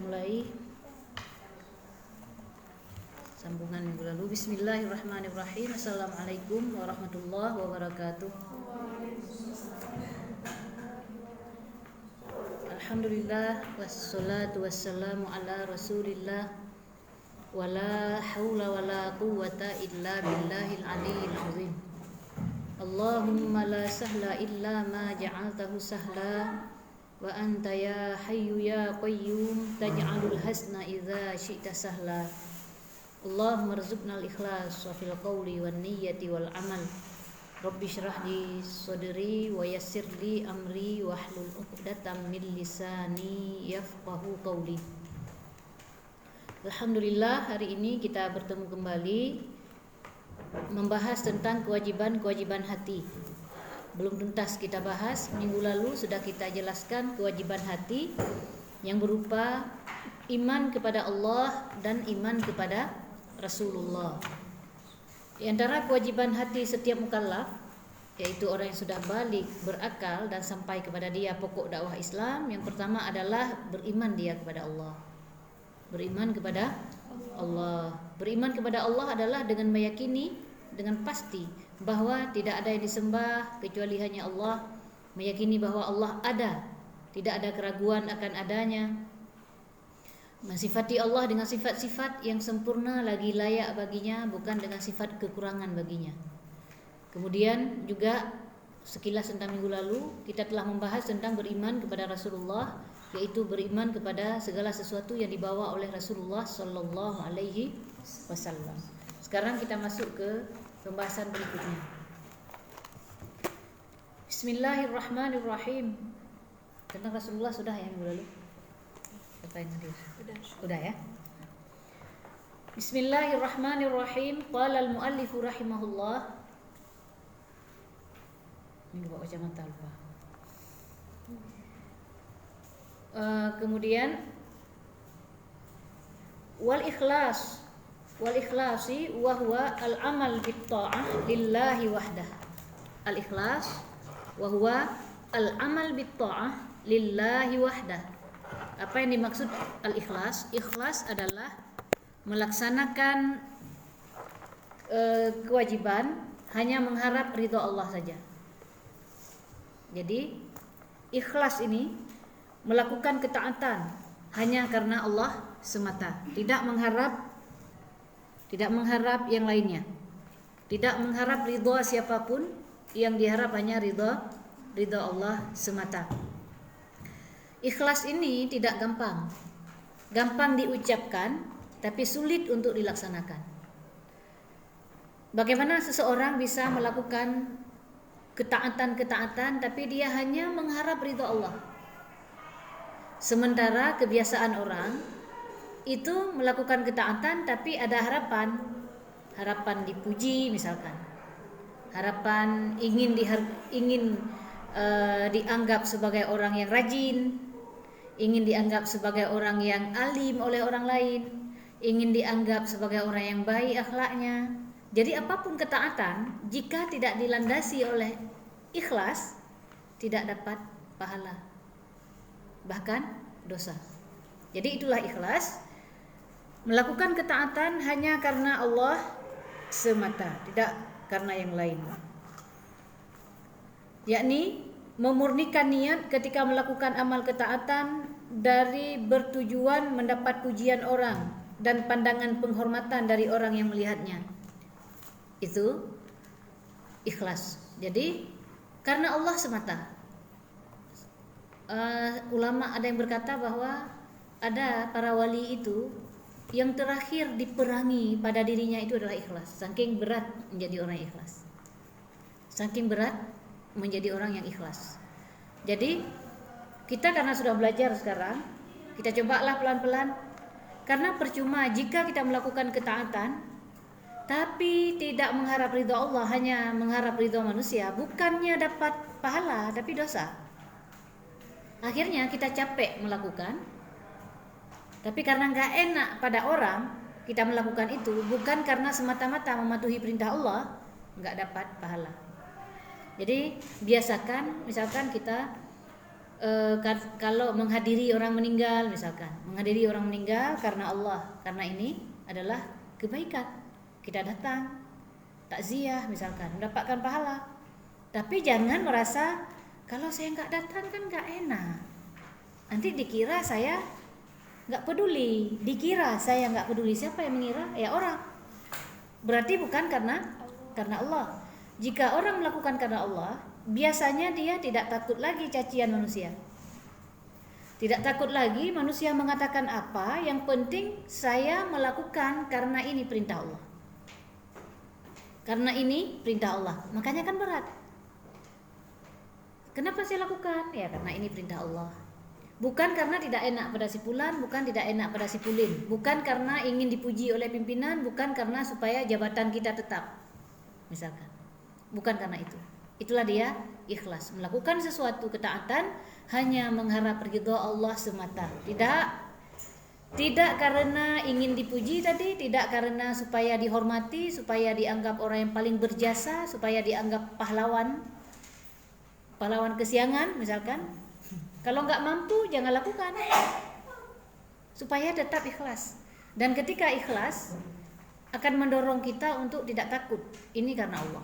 mulai sambungan minggu lalu. Bismillahirrahmanirrahim. Assalamualaikum warahmatullahi wabarakatuh. Alhamdulillah wassalatu wassalamu ala Rasulillah wala haula wala quwwata illa billahil aliyil azim. Allahumma la sahla illa ma ja'altahu sahla wa anta ya hayyu ya qayyum taj'alul hasna idza syi'ta sahla. Allahumma rzuqna al-ikhlas wa fil qawli wan niyyati wal amal. Rabbi shrah li sadri wa yassir li amri wahlul 'uqdatam min lisani yafqahu qawli. Alhamdulillah, hari ini kita bertemu kembali membahas tentang kewajiban-kewajiban hati. Belum tuntas kita bahas, minggu lalu sudah kita jelaskan kewajiban hati yang berupa iman kepada Allah dan iman kepada Rasulullah. Di antara kewajiban hati setiap mukallaf, yaitu orang yang sudah balik, berakal dan sampai kepada dia pokok dakwah Islam, yang pertama adalah beriman dia kepada Allah. Beriman kepada Allah. Beriman kepada Allah adalah dengan meyakini dengan pasti bahwa tidak ada yang disembah kecuali hanya Allah, meyakini bahwa Allah ada, tidak ada keraguan akan adanya, mensifati Allah dengan sifat-sifat yang sempurna lagi layak baginya, bukan dengan sifat kekurangan baginya. Kemudian juga sekilas tentang minggu lalu kita telah membahas tentang beriman kepada Rasulullah, yaitu beriman kepada segala sesuatu yang dibawa oleh Rasulullah sallallahu alaihi wasallam. Sekarang kita masuk ke pembahasan berikutnya. Bismillahirrahmanirrahim. Tentang Rasulullah sudah ya minggu lalu? Udah ya. Bismillahirrahmanirrahim. Qala al-muallif rahimahullah. Ini bawa kacamata lupa. Kemudian wal ikhlasi wa huwa al-amal bit ta'ah lillahi wahdah. Al ikhlas wa huwa al-amal bit ta'ah lillahi wahdah. Apa yang dimaksud al-ikhlas? Ikhlas adalah melaksanakan kewajiban hanya mengharap ridha Allah saja. Jadi ikhlas ini melakukan ketaatan hanya karena Allah semata, tidak mengharap yang lainnya, tidak mengharap ridha siapapun, yang diharap hanya ridha Allah semata. Ikhlas ini tidak gampang diucapkan, tapi sulit untuk dilaksanakan. Bagaimana seseorang bisa melakukan ketaatan tapi dia hanya mengharap ridha Allah, sementara kebiasaan orang itu melakukan ketaatan tapi ada harapan dipuji misalkan, harapan ingin dianggap sebagai orang yang rajin, ingin dianggap sebagai orang yang alim oleh orang lain, ingin dianggap sebagai orang yang baik akhlaknya. Jadi apapun ketaatan, jika tidak dilandasi oleh ikhlas, tidak dapat pahala, bahkan dosa. Jadi itulah ikhlas, melakukan ketaatan hanya karena Allah semata, tidak karena yang lain. Yakni memurnikan niat ketika melakukan amal ketaatan dari bertujuan mendapat pujian orang dan pandangan penghormatan dari orang yang melihatnya. Itu ikhlas. Jadi karena Allah semata. Ulama ada yang berkata bahwa ada para wali itu yang terakhir diperangi pada dirinya itu adalah ikhlas. Saking berat menjadi orang ikhlas. Saking berat menjadi orang yang ikhlas. Jadi kita karena sudah belajar sekarang, kita cobalah pelan-pelan. Karena percuma jika kita melakukan ketaatan tapi tidak mengharap ridha Allah, hanya mengharap ridha manusia, bukannya dapat pahala tapi dosa. Akhirnya kita capek melakukan, tapi karena gak enak pada orang kita melakukan itu, bukan karena semata-mata mematuhi perintah Allah, gak dapat pahala. Jadi biasakan, misalkan kita kalau menghadiri orang meninggal misalkan, menghadiri orang meninggal karena Allah, karena ini adalah kebaikan, kita datang takziah misalkan mendapatkan pahala. Tapi jangan merasa kalau saya nggak datang kan nggak enak, nanti dikira saya nggak peduli, dikira saya nggak peduli. Siapa yang mengira? Ya orang. Berarti bukan karena Allah. Jika orang melakukan karena Allah, biasanya dia tidak takut lagi cacian manusia. Tidak takut lagi manusia mengatakan apa, yang penting saya melakukan karena ini perintah Allah. Karena ini perintah Allah. Makanya kan berat. Kenapa saya lakukan? Ya karena ini perintah Allah. Bukan karena tidak enak pada si fulan, bukan tidak enak pada si pulin, bukan karena ingin dipuji oleh pimpinan, bukan karena supaya jabatan kita tetap. Misalkan. Bukan karena itu. Itulah dia ikhlas, melakukan sesuatu ketaatan hanya mengharap ridha Allah semata. Tidak karena ingin dipuji tadi, tidak karena supaya dihormati, supaya dianggap orang yang paling berjasa, supaya dianggap pahlawan kesiangan misalkan. Kalau nggak mampu jangan lakukan, supaya tetap ikhlas. Dan ketika ikhlas akan mendorong kita untuk tidak takut. Ini karena Allah.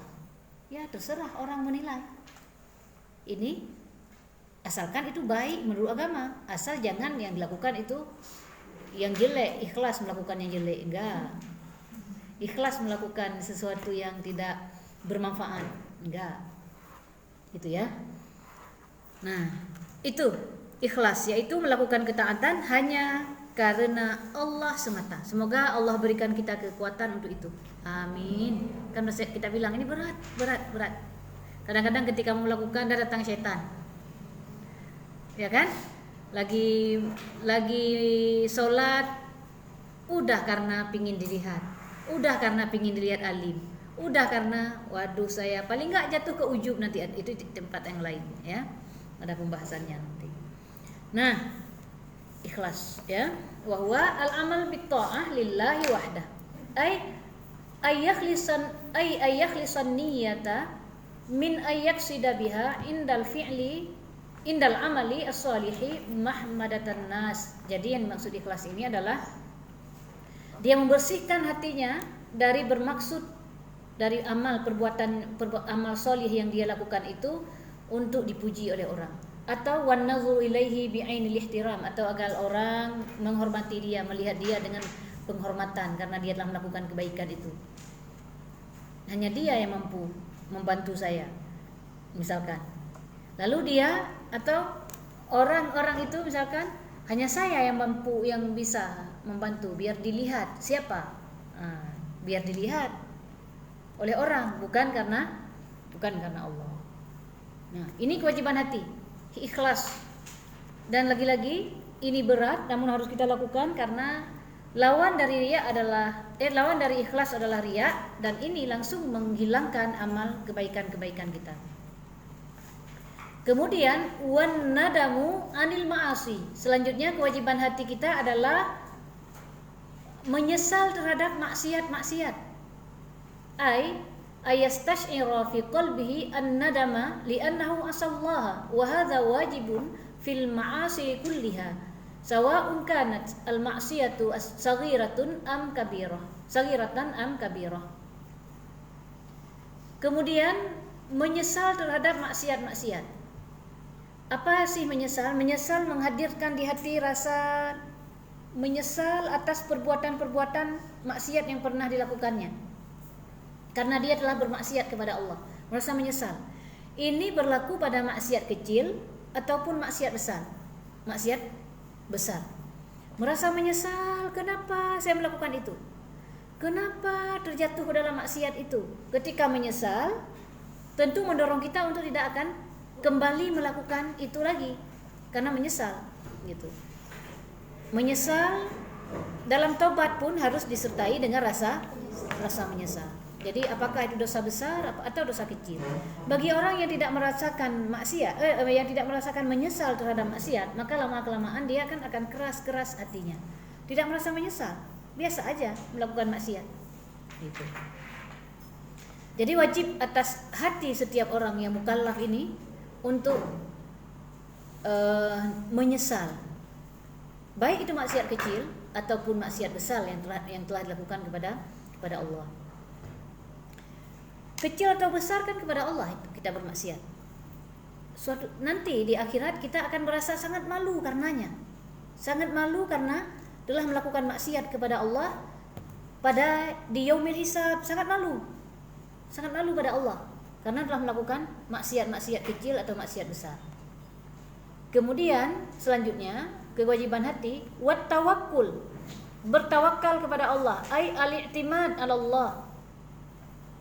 Ya terserah orang menilai. Ini asalkan itu baik menurut agama, asal jangan yang dilakukan itu yang jelek. Ikhlas melakukan yang jelek, enggak. Ikhlas melakukan sesuatu yang tidak bermanfaat, enggak. Gitu ya. Nah, itu ikhlas, yaitu melakukan ketaatan hanya karena Allah semata. Semoga Allah berikan kita kekuatan untuk itu. Amin. Kan kita bilang ini berat. Kadang-kadang ketika melakukan datang setan. Ya kan? Lagi sholat, udah karena pingin dilihat, udah karena pingin dilihat alim, udah karena waduh saya paling nggak jatuh ke ujub nanti, itu di tempat yang lain ya. Ada pembahasannya nanti. Nah, ikhlas ya. Wa huwa al-amal bit ta'ah lillahi wahdah. Ayyakhlisan niyyata min ayyaksida biha indal fi'li indal amali as-salihi mahmadatan nas. Jadi yang dimaksud ikhlas ini adalah dia membersihkan hatinya dari bermaksud dari amal amal solih yang dia lakukan itu untuk dipuji oleh orang, atau wan nazru ilaihi bi'ainil ihtiram, atau agar orang menghormati dia, melihat dia dengan penghormatan karena dia telah melakukan kebaikan itu. Hanya dia yang mampu membantu saya misalkan. Lalu dia atau orang-orang itu misalkan hanya saya yang mampu, yang bisa membantu biar dilihat siapa, biar dilihat oleh orang, bukan karena Allah. Nah, ini kewajiban hati, ikhlas. Dan lagi-lagi ini berat, namun harus kita lakukan karena lawan dari ikhlas adalah riya, dan ini langsung menghilangkan amal kebaikan-kebaikan kita. Kemudian wan nadamu anil ma'asi. Selanjutnya kewajiban hati kita adalah menyesal terhadap maksiat-maksiat. Ayastash'ira fi qalbihi an-nadama li'annahu asallaha wa hadha wajibun fil ma'asi kulliha sawa'un kanat al-ma'siyatu saghiratun am kabirah. Kemudian menyesal terhadap maksiat-maksiat. Apa sih menyesal? Menyesal menghadirkan di hati rasa menyesal atas perbuatan-perbuatan maksiat yang pernah dilakukannya. Karena dia telah bermaksiat kepada Allah, merasa menyesal. Ini berlaku pada maksiat kecil ataupun maksiat besar. Maksiat besar. Merasa menyesal, kenapa saya melakukan itu? Kenapa terjatuh ke dalam maksiat itu? Ketika menyesal, tentu mendorong kita untuk tidak akan kembali melakukan itu lagi karena menyesal gitu. Menyesal dalam taubat pun harus disertai dengan rasa menyesal. Jadi apakah itu dosa besar atau dosa kecil? Bagi orang yang tidak merasakan maksiat, yang tidak merasakan menyesal terhadap maksiat, maka lama-kelamaan dia akan keras hatinya. Tidak merasa menyesal, biasa aja melakukan maksiat. Gitu. Jadi wajib atas hati setiap orang yang mukallaf ini untuk menyesal, baik itu maksiat kecil ataupun maksiat besar yang telah dilakukan kepada Allah. Kecil atau besar kan kepada Allah kita bermaksiat. Nanti di akhirat kita akan merasa sangat malu karenanya. Sangat malu karena telah melakukan maksiat kepada Allah di yaumil hisab, sangat malu. Sangat malu pada Allah karena telah melakukan maksiat-maksiat kecil atau maksiat besar. Kemudian selanjutnya kewajiban hati wat tawakkul, bertawakal kepada Allah, ai al-i'timad 'ala Allah.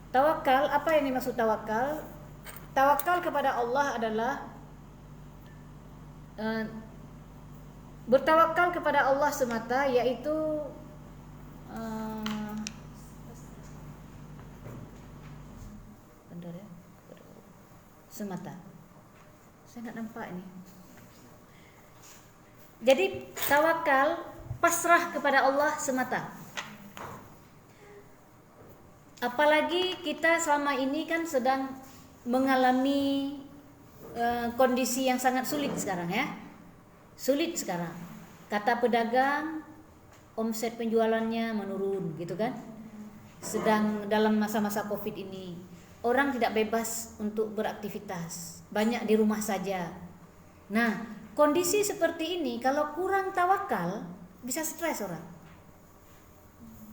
Tawakal, apa yang dimaksud tawakal? Tawakal kepada Allah adalah bertawakal kepada Allah semata, yaitu semata. Saya nggak nampak ini. Jadi tawakal pasrah kepada Allah semata. Apalagi kita selama ini kan sedang mengalami kondisi yang sangat sulit sekarang ya. Sulit sekarang. Kata pedagang, omset penjualannya menurun gitu kan. Sedang dalam masa-masa Covid ini, orang tidak bebas untuk beraktivitas, banyak di rumah saja. Nah, kondisi seperti ini kalau kurang tawakal bisa stres orang.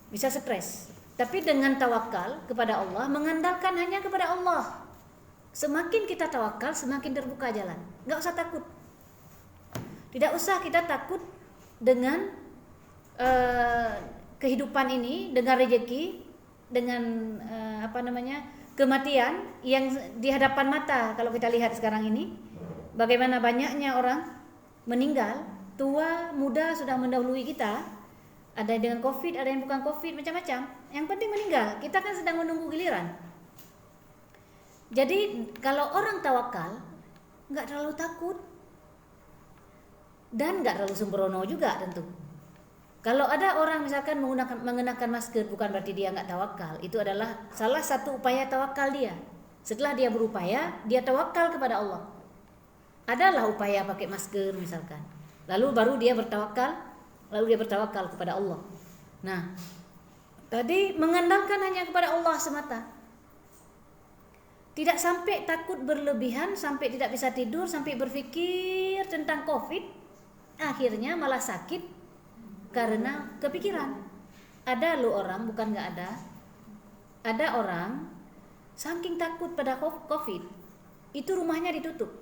Bisa stres. Tapi dengan tawakal kepada Allah, mengandalkan hanya kepada Allah, semakin kita tawakal, semakin terbuka jalan. Nggak usah takut. Tidak usah kita takut dengan kehidupan ini, dengan rezeki, dengan kematian yang di hadapan mata. Kalau kita lihat sekarang ini, bagaimana banyaknya orang meninggal, tua, muda sudah mendahului kita. Ada dengan Covid, ada yang bukan Covid, macam-macam. Yang penting meninggal. Kita kan sedang menunggu giliran. Jadi kalau orang tawakal, nggak terlalu takut dan nggak terlalu sembrono juga tentu. Kalau ada orang misalkan mengenakan masker, bukan berarti dia nggak tawakal. Itu adalah salah satu upaya tawakal dia. Setelah dia berupaya, dia tawakal kepada Allah. Adalah upaya pakai masker misalkan. Lalu baru dia bertawakal. Lalu dia bertawakal kepada Allah. Nah, tadi mengandalkan hanya kepada Allah semata. Tidak sampai takut berlebihan, sampai tidak bisa tidur, sampai berpikir tentang Covid, akhirnya malah sakit karena kepikiran. Ada loh orang, bukan nggak ada. Ada orang saking takut pada Covid, itu rumahnya ditutup,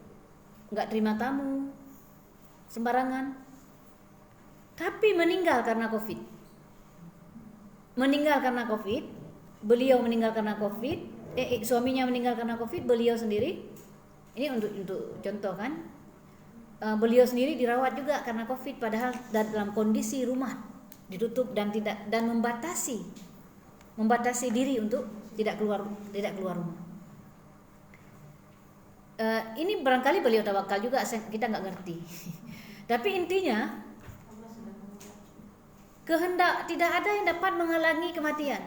nggak terima tamu, sembarangan. Tapi meninggal karena Covid. Meninggal karena Covid. Beliau meninggal karena Covid. Suaminya meninggal karena Covid. Beliau sendiri. Ini untuk contoh kan. Beliau sendiri dirawat juga karena Covid. Padahal dalam kondisi rumah ditutup dan membatasi diri untuk tidak keluar rumah. Ini barangkali beliau tawakal juga. Kita nggak ngerti. Tapi intinya, kehendak tidak ada yang dapat menghalangi kematian.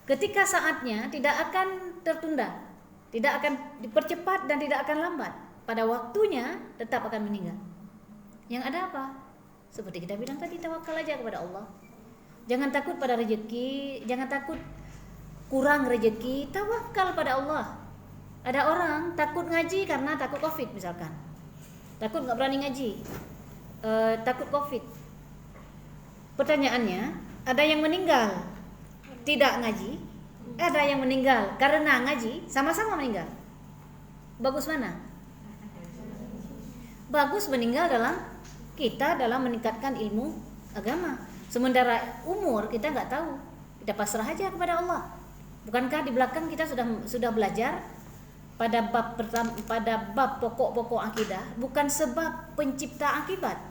Ketika saatnya tidak akan tertunda, tidak akan dipercepat dan tidak akan lambat. Pada waktunya tetap akan meninggal. Yang ada apa? Seperti kita bilang tadi, tawakal aja kepada Allah. Jangan takut pada rezeki, jangan takut kurang rezeki, tawakal pada Allah. Ada orang takut ngaji karena takut Covid misalkan. Takut nggak berani ngaji, takut Covid. Pertanyaannya, ada yang meninggal tidak ngaji, ada yang meninggal karena ngaji, sama-sama meninggal. Bagus mana? Bagus meninggal dalam meningkatkan ilmu agama. Sementara umur kita nggak tahu, kita pasrah aja kepada Allah. Bukankah di belakang kita sudah belajar pada bab pokok-pokok akidah, bukan sebab pencipta akibat.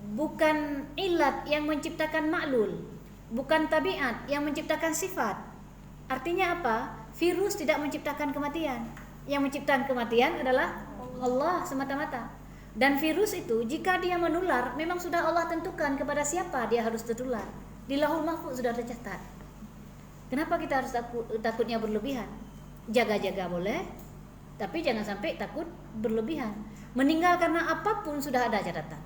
Bukan ilat yang menciptakan maklul, bukan tabiat yang menciptakan sifat. Artinya apa? Virus tidak menciptakan kematian. Yang menciptakan kematian adalah Allah semata-mata. Dan virus itu jika dia menular, memang sudah Allah tentukan kepada siapa dia harus tertular. Di Lauhul Mahfuz sudah tercatat. Kenapa kita harus takutnya berlebihan? Jaga-jaga boleh, Tapi jangan sampai takut berlebihan. Meninggal karena apapun sudah ada catatan.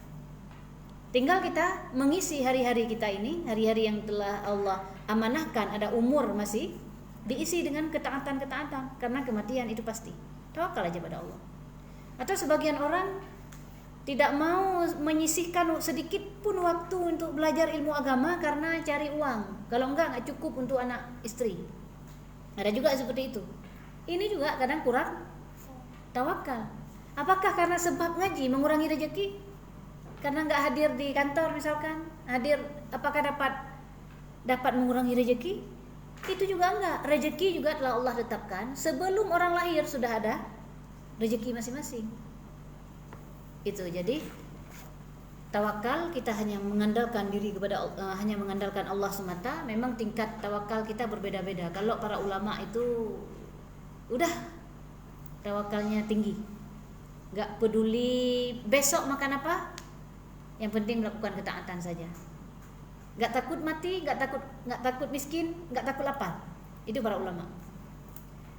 Tinggal kita mengisi hari-hari kita ini, hari-hari yang telah Allah amanahkan, ada umur masih, diisi dengan ketaatan-ketaatan, karena kematian itu pasti. Tawakal aja pada Allah. Atau sebagian orang tidak mau menyisihkan sedikit pun waktu untuk belajar ilmu agama karena cari uang. Kalau enggak cukup untuk anak istri. Ada juga seperti itu. Ini juga kadang kurang tawakal. Apakah karena sebab ngaji mengurangi rezeki? Karena enggak hadir di kantor misalkan, hadir apakah dapat mengurangi rezeki? Itu juga enggak. Rezeki juga telah Allah tetapkan sebelum orang lahir sudah ada rezeki masing-masing. Itu jadi tawakal kita hanya mengandalkan diri kepada hanya mengandalkan Allah semata. Memang tingkat tawakal kita berbeda-beda. Kalau para ulama itu udah tawakalnya tinggi, nggak peduli besok makan apa, yang penting melakukan ketaatan saja. Nggak takut mati, nggak takut miskin, nggak takut lapar. Itu para ulama.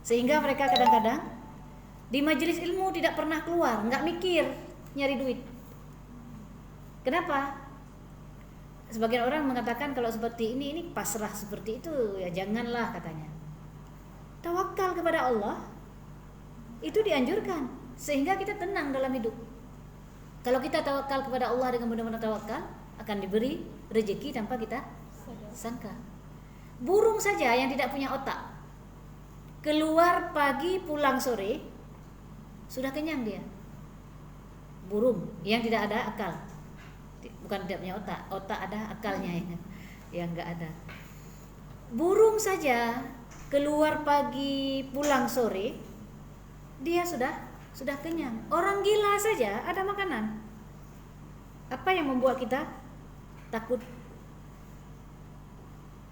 Sehingga mereka kadang-kadang di majelis ilmu tidak pernah keluar, nggak mikir nyari duit. Kenapa? Sebagian orang mengatakan kalau seperti ini pasrah seperti itu, ya janganlah katanya. Tawakal kepada Allah itu dianjurkan sehingga kita tenang dalam hidup. Kalau kita tawakal kepada Allah dengan benar-benar tawakal, akan diberi rezeki tanpa kita sangka. Burung saja yang tidak punya otak, keluar pagi pulang sore, sudah kenyang dia. Burung yang tidak ada akal, bukan tidak punya otak ada akalnya yang enggak ada. Burung saja keluar pagi pulang sore, dia sudah kenyang. Orang gila saja ada makanan. Apa yang membuat kita takut?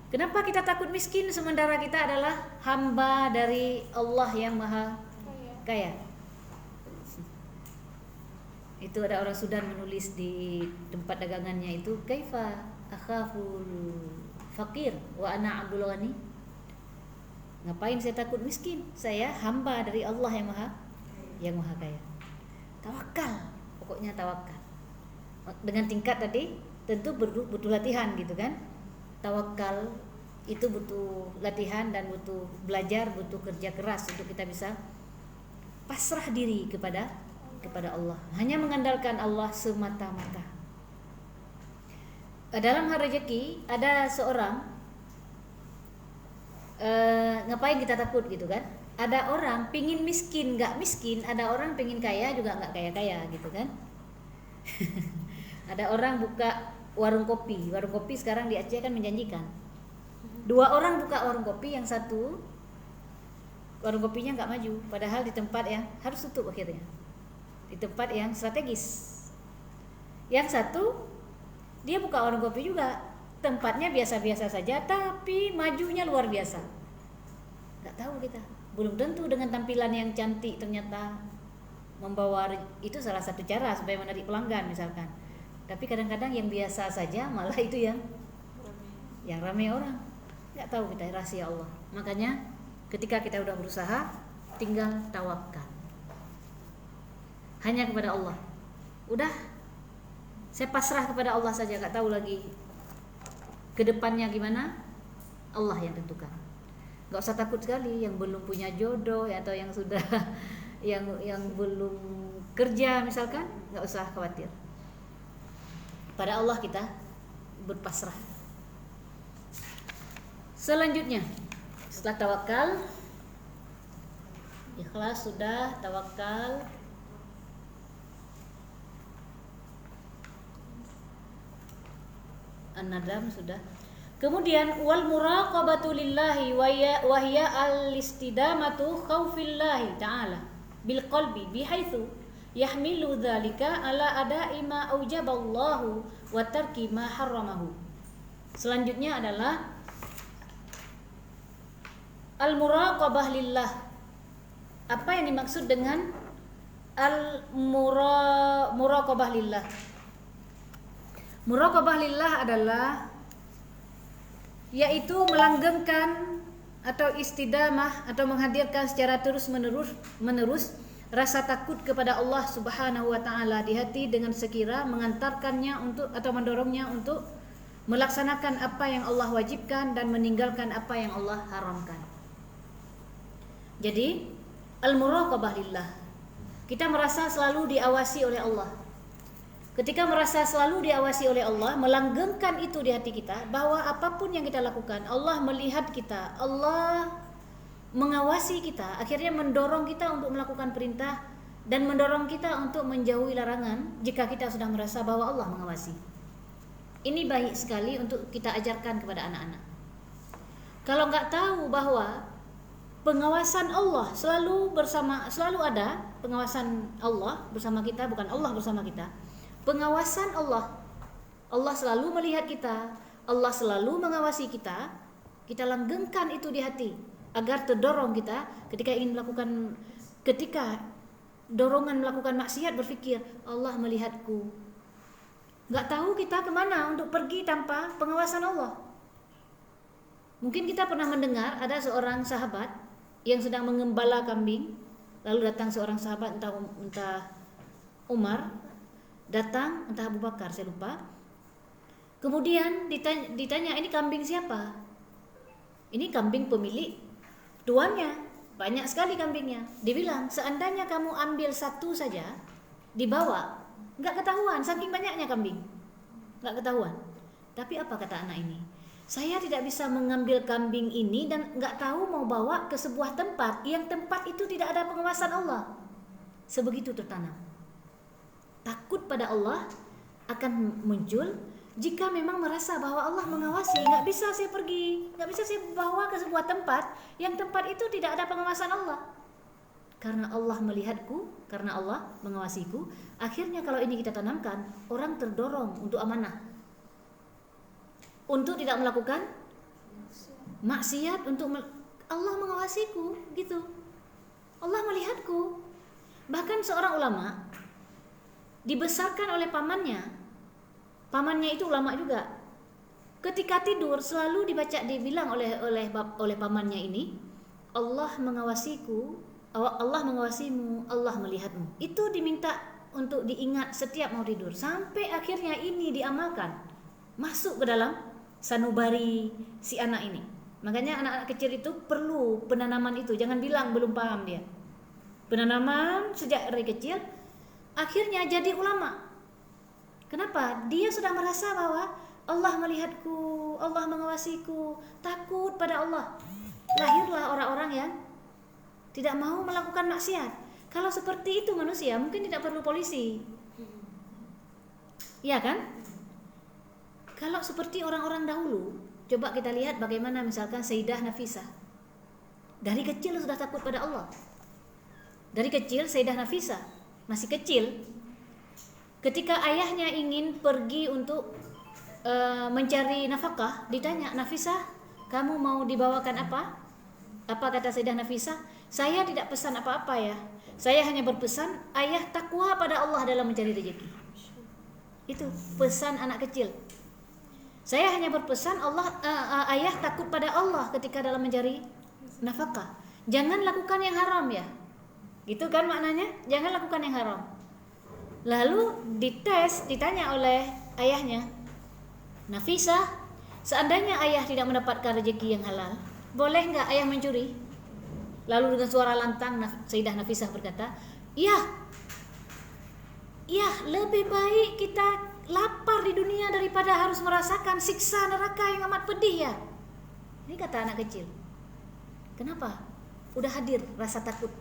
Kenapa kita takut miskin sementara kita adalah hamba dari Allah yang maha kaya? Itu ada orang Sudan menulis di tempat dagangannya itu, kaifa akhaful fakir wa ana abdul ghani. Ngapain saya takut miskin? Saya hamba dari Allah yang maha kaya. Tawakal, pokoknya tawakal. Dengan tingkat tadi tentu butuh latihan gitu kan. Tawakal itu butuh latihan dan butuh belajar, butuh kerja keras untuk kita bisa pasrah diri kepada Allah, hanya mengandalkan Allah semata-mata. Dalam hal rezeki ada seorang ngapain kita takut gitu kan? Ada orang pingin miskin nggak miskin, ada orang pingin kaya juga nggak kaya gitu kan? Ada orang buka warung kopi sekarang di Aceh kan menjanjikan. 2 orang buka warung kopi, yang satu warung kopinya nggak maju, padahal di tempat yang harus tutup akhirnya. Di tempat yang strategis. Yang satu dia buka warung kopi juga, tempatnya biasa-biasa saja tapi majunya luar biasa. Nggak tahu kita, belum tentu dengan tampilan yang cantik ternyata membawa, itu salah satu cara supaya menarik pelanggan misalkan. Tapi kadang-kadang yang biasa saja malah itu yang ramai orang. Nggak tahu kita rahasia Allah. Makanya ketika kita udah berusaha, tinggal tawakal hanya kepada Allah. Udah, saya pasrah kepada Allah saja, gak tahu lagi ke depannya gimana, Allah yang tentukan. Gak usah takut sekali yang belum punya jodoh atau yang sudah yang belum kerja misalkan, gak usah khawatir. Pada Allah kita berpasrah. Selanjutnya, setelah tawakal, ikhlas sudah, tawakal, an-nadam sudah. Kemudian wal muraqabatu lillahi wa hiya al-istidamatu khaufillahi ta'ala bil qalbi bihaitsu yahmilu dzalika ala ada'i ma aujaballahu wa tarki ma harramahu. Selanjutnya adalah al-muraqabah lillah. Apa yang dimaksud dengan al-muraqabah lillah? Muraqabah lillah adalah yaitu melanggengkan atau istidamah atau menghadirkan secara terus-menerus rasa takut kepada Allah Subhanahu wa taala di hati dengan sekira mengantarkannya untuk atau mendorongnya untuk melaksanakan apa yang Allah wajibkan dan meninggalkan apa yang Allah haramkan. Jadi, al-muraqabah lillah. Kita merasa selalu diawasi oleh Allah. Ketika merasa selalu diawasi oleh Allah, melanggengkan itu di hati kita bahwa apapun yang kita lakukan, Allah melihat kita, Allah mengawasi kita, akhirnya mendorong kita untuk melakukan perintah dan mendorong kita untuk menjauhi larangan jika kita sudah merasa bahwa Allah mengawasi. Ini baik sekali untuk kita ajarkan kepada anak-anak. Kalau nggak tahu bahwa pengawasan Allah selalu ada pengawasan Allah bersama kita, bukan Allah bersama kita. Pengawasan Allah, Allah selalu melihat kita, Allah selalu mengawasi kita. Kita langgengkan itu di hati agar terdorong kita ketika dorongan melakukan maksiat berpikir Allah melihatku. Nggak tahu kita kemana untuk pergi tanpa pengawasan Allah. Mungkin kita pernah mendengar ada seorang sahabat yang sedang mengembala kambing, lalu datang seorang sahabat entah Umar, datang entah Abu Bakar, saya lupa. Kemudian ditanya ini kambing siapa? Ini kambing pemilik tuannya, banyak sekali kambingnya. Dibilang seandainya kamu ambil satu saja dibawa, nggak ketahuan saking banyaknya kambing, nggak ketahuan. Tapi apa kata anak ini? Saya tidak bisa mengambil kambing ini dan nggak tahu mau bawa ke sebuah tempat yang tempat itu tidak ada pengawasan Allah. Sebegitu tertanam. Takut pada Allah akan muncul jika memang merasa bahwa Allah mengawasi. Nggak bisa saya pergi, nggak bisa saya bawa ke sebuah tempat yang tempat itu tidak ada pengawasan Allah. Karena Allah melihatku, karena Allah mengawasiku. Akhirnya kalau ini kita tanamkan, orang terdorong untuk amanah, untuk tidak melakukan maksiat, Allah mengawasiku, gitu. Allah melihatku. Bahkan seorang ulama dibesarkan oleh pamannya itu ulama juga. Ketika tidur selalu dibilang oleh pamannya ini, Allah mengawasiku, Allah mengawasimu, Allah melihatmu. Itu diminta untuk diingat setiap mau tidur sampai akhirnya ini diamalkan, masuk ke dalam sanubari si anak ini. Makanya anak-anak kecil itu perlu penanaman itu, jangan bilang belum paham dia. Penanaman sejak dari kecil. Akhirnya jadi ulama. Kenapa? Dia sudah merasa bahwa Allah melihatku, Allah mengawasiku, takut pada Allah. Lahirlah orang-orang yang tidak mau melakukan maksiat. Kalau seperti itu manusia mungkin tidak perlu polisi. Iya kan? Kalau seperti orang-orang dahulu, coba kita lihat bagaimana misalkan Sayyidah Nafisah. Dari kecil sudah takut pada Allah. Dari kecil Sayyidah Nafisah masih kecil, ketika ayahnya ingin pergi untuk mencari nafkah, ditanya, Nafisah, kamu mau dibawakan apa? Apa kata Sayyidah Nafisah? Saya tidak pesan apa-apa ya. Saya hanya berpesan ayah takwa pada Allah dalam mencari rezeki. Itu pesan anak kecil. Saya hanya berpesan ayah takut pada Allah ketika dalam mencari nafkah. Jangan lakukan yang haram ya. Gitu kan maknanya, jangan lakukan yang haram. Lalu ditanya oleh ayahnya, Nafisah, seandainya ayah tidak mendapatkan rezeki yang halal, boleh nggak ayah mencuri? Lalu dengan suara lantang Sayyidah Nafisah berkata, ya, lebih baik kita lapar di dunia daripada harus merasakan siksa neraka yang amat pedih ya. Ini kata anak kecil. Kenapa? Udah hadir rasa takut.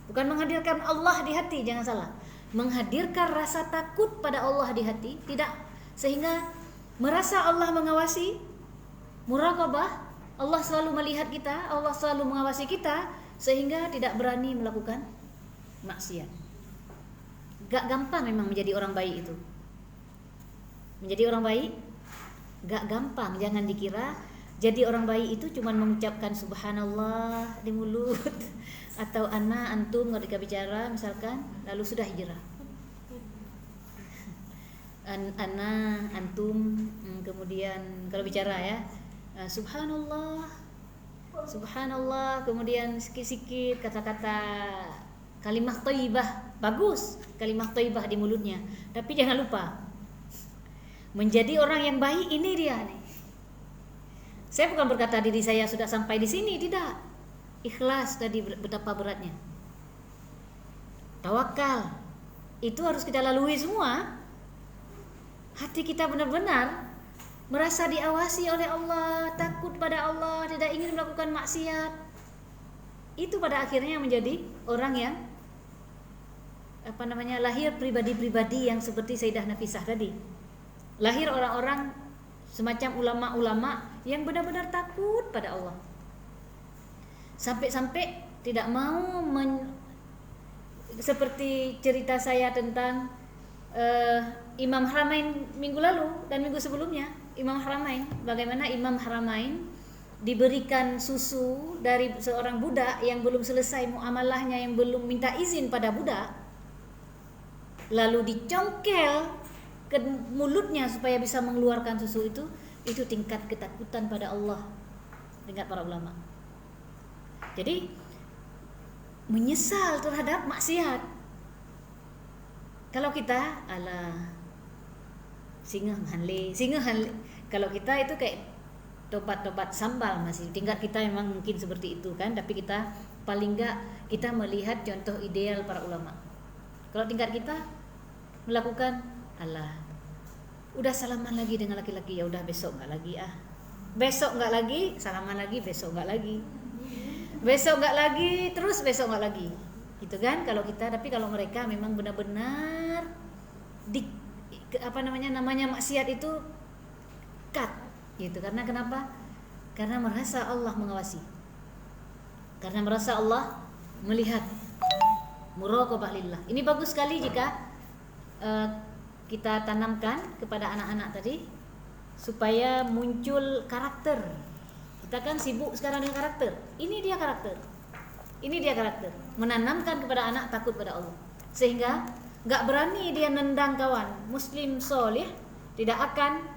Bukan menghadirkan Allah di hati, jangan salah. Menghadirkan rasa takut pada Allah di hati, tidak, sehingga merasa Allah mengawasi, muraqabah, Allah selalu melihat kita, Allah selalu mengawasi kita, sehingga tidak berani melakukan maksiat. Gak gampang memang menjadi orang baik itu. Menjadi orang baik gak gampang, jangan dikira jadi orang baik itu cuma mengucapkan subhanallah di mulut atau ana antum ketika bicara misalkan lalu sudah hijrah. Ana antum kemudian kalau bicara ya subhanallah subhanallah, kemudian sikit-sikit kata-kata kalimah thayyibah, bagus kalimah thayyibah di mulutnya, tapi jangan lupa menjadi orang yang baik. Ini dia nih. Saya bukan berkata diri saya sudah sampai di sini, tidak. Ikhlas tadi betapa beratnya. Tawakal itu harus kita lalui semua. Hati kita benar-benar merasa diawasi oleh Allah, takut pada Allah, tidak ingin melakukan maksiat. Itu pada akhirnya menjadi orang yang lahir pribadi-pribadi yang seperti Sayyidah Nafisah tadi. Lahir orang-orang semacam ulama-ulama yang benar-benar takut pada Allah. Sampai-sampai tidak mau seperti cerita saya tentang Imam Haramain minggu lalu dan minggu sebelumnya. Imam Haramain, bagaimana Imam Haramain diberikan susu dari seorang budak yang belum selesai muamalahnya, yang belum minta izin pada budak, lalu dicongkel ke mulutnya supaya bisa mengeluarkan susu itu tingkat ketakutan pada Allah dengan para ulama. Jadi menyesal terhadap maksiat. Kalau kita singa hanle, kalau kita itu kayak tobat-tobat sambal, masih tingkat kita memang mungkin seperti itu kan, tapi kita paling enggak kita melihat contoh ideal para ulama. Kalau tingkat kita melakukan udah salaman lagi dengan laki-laki, ya udah besok enggak lagi besok enggak lagi, salaman lagi, besok enggak lagi, besok enggak lagi, terus besok enggak lagi, gitu kan kalau kita. Tapi kalau mereka memang benar-benar namanya maksiat itu cut gitu. Karena kenapa? Karena merasa Allah mengawasi, karena merasa Allah melihat, muraqabah lillah. Ini bagus sekali jika kita tanamkan kepada anak-anak tadi supaya muncul karakter. Kita kan sibuk sekarang dengan karakter. Ini dia karakter. Menanamkan kepada anak takut pada Allah, sehingga nggak berani dia nendang kawan. Muslim soleh tidak akan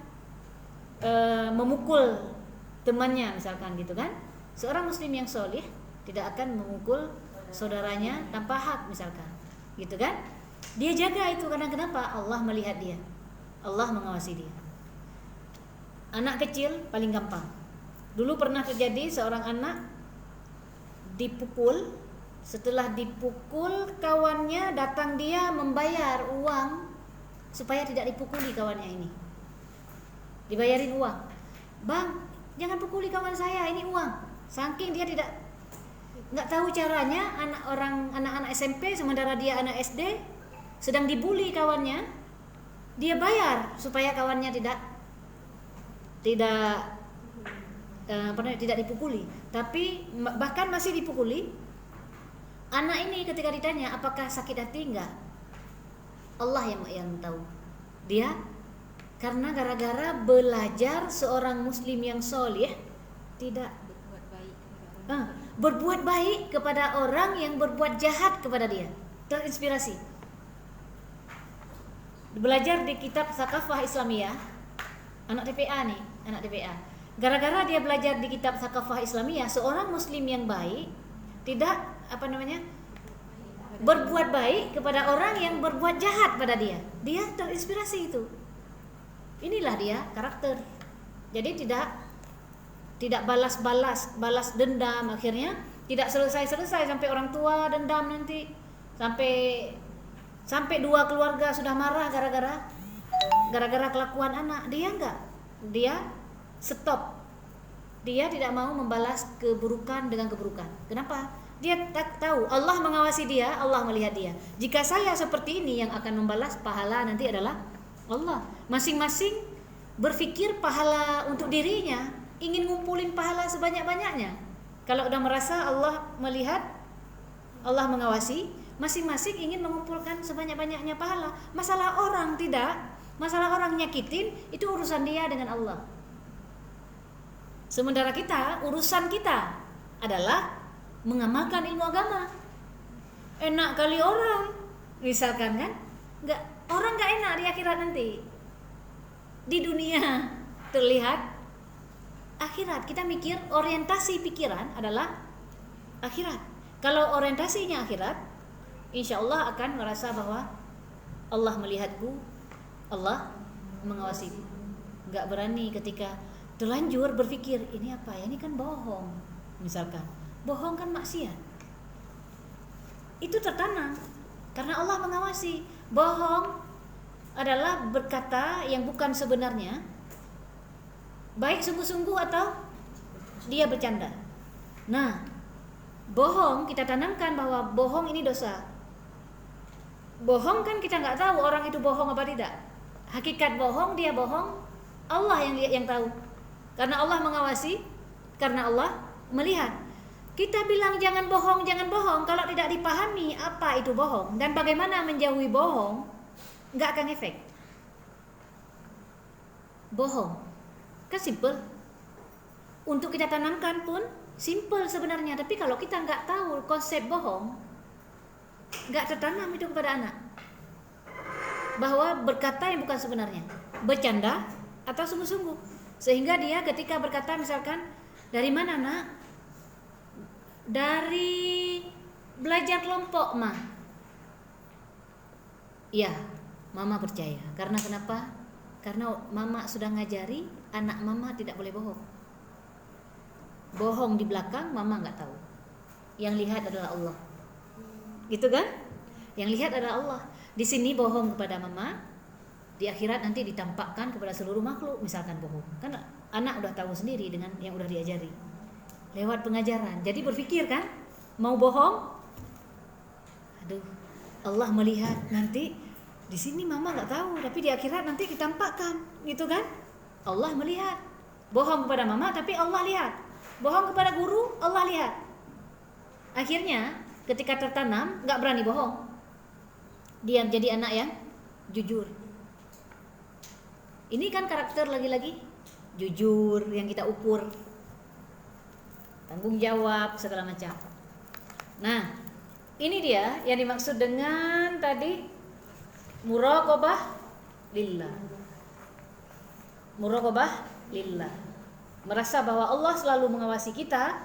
memukul temannya misalkan gitu kan. Seorang muslim yang soleh tidak akan memukul saudaranya tanpa hak misalkan gitu kan. Dia jaga itu karena kenapa? Allah melihat dia, Allah mengawasi dia. Anak kecil paling gampang. Dulu pernah terjadi seorang anak dipukul. Setelah dipukul, kawannya datang, dia membayar uang supaya tidak dipukuli kawannya ini. Dibayarin uang. Bang, jangan pukuli kawan saya, ini uang. Saking dia nggak tahu caranya, anak-anak SMP sementara dia anak SD sedang dibully kawannya, dia bayar supaya kawannya tidak dipukuli. Tapi bahkan masih dipukuli. Anak ini ketika ditanya apakah sakit hati, enggak. Allah yang tahu. Dia karena gara-gara belajar seorang muslim yang soleh tidak berbuat baik kepada orang yang berbuat jahat kepada dia. Terinspirasi. Belajar di kitab Tsaqafah Islamiyah, anak TPA. Gara-gara dia belajar di kitab Tsaqafah Islamiyah, seorang muslim yang baik tidak berbuat baik kepada orang yang berbuat jahat pada dia. Dia terinspirasi itu. Inilah dia karakter. Jadi tidak balas dendam. Akhirnya tidak selesai sampai orang tua dendam nanti sampai dua keluarga sudah marah gara-gara kelakuan anak. Dia enggak. Dia stop. Dia tidak mau membalas keburukan dengan keburukan. Kenapa? Dia tak tahu Allah mengawasi dia, Allah melihat dia. Jika saya seperti ini, yang akan membalas pahala nanti adalah Allah. Masing-masing berpikir pahala untuk dirinya, ingin ngumpulin pahala sebanyak-banyaknya. Kalau udah merasa Allah melihat, Allah mengawasi, masing-masing ingin mengumpulkan sebanyak-banyaknya pahala. Masalah orang tidak, masalah orang nyakitin, itu urusan dia dengan Allah. Sementara kita, urusan kita adalah mengamalkan ilmu agama. Enak kali orang, misalkan kan? Orang nggak enak di akhirat nanti. Di dunia terlihat akhirat. Kita mikir orientasi pikiran adalah akhirat. Kalau orientasinya akhirat, insya Allah akan merasa bahwa Allah melihatku, Allah mengawasiku. Gak berani ketika terlanjur berpikir, ini apa ya, ini kan bohong. Misalkan, bohong kan maksiat. Itu tertanam karena Allah mengawasi. Bohong adalah berkata yang bukan sebenarnya, baik sungguh-sungguh atau dia bercanda. Nah, bohong kita tanamkan bahwa bohong ini dosa. Bohong kan kita nggak tahu orang itu bohong apa tidak. Hakikat bohong, dia bohong, Allah yang tahu. Karena Allah mengawasi, karena Allah melihat. Kita bilang jangan bohong, kalau tidak dipahami apa itu bohong dan bagaimana menjauhi bohong, nggak akan efek. Bohong kan simple, untuk kita tanamkan pun simple sebenarnya. Tapi kalau kita nggak tahu konsep bohong, nggak tertanam itu kepada anak, bahwa berkata yang bukan sebenarnya, bercanda atau sungguh-sungguh. Sehingga dia ketika berkata misalkan, dari mana nak? Dari belajar kelompok mah. Ya, mama percaya. Karena kenapa? Karena mama sudah ngajari anak mama tidak boleh bohong. Bohong di belakang mama nggak tahu. Yang lihat adalah Allah. Gitu kan? Yang lihat adalah Allah. Di sini bohong kepada mama, di akhirat nanti ditampakkan kepada seluruh makhluk. Misalkan bohong, kan anak udah tahu sendiri dengan yang udah diajari lewat pengajaran. Jadi berpikir kan, mau bohong, aduh, Allah melihat nanti. Di sini mama nggak tahu, tapi di akhirat nanti ditampakkan, gitu kan? Allah melihat. Bohong kepada mama, tapi Allah lihat. Bohong kepada guru, Allah lihat. Akhirnya, ketika tertanam, nggak berani bohong. Dia jadi anak yang jujur. Ini kan karakter lagi-lagi jujur yang kita ukur, tanggung jawab segala macam. Nah, ini dia yang dimaksud dengan tadi muraqabah lillah. Muraqabah lillah. Merasa bahwa Allah selalu mengawasi kita,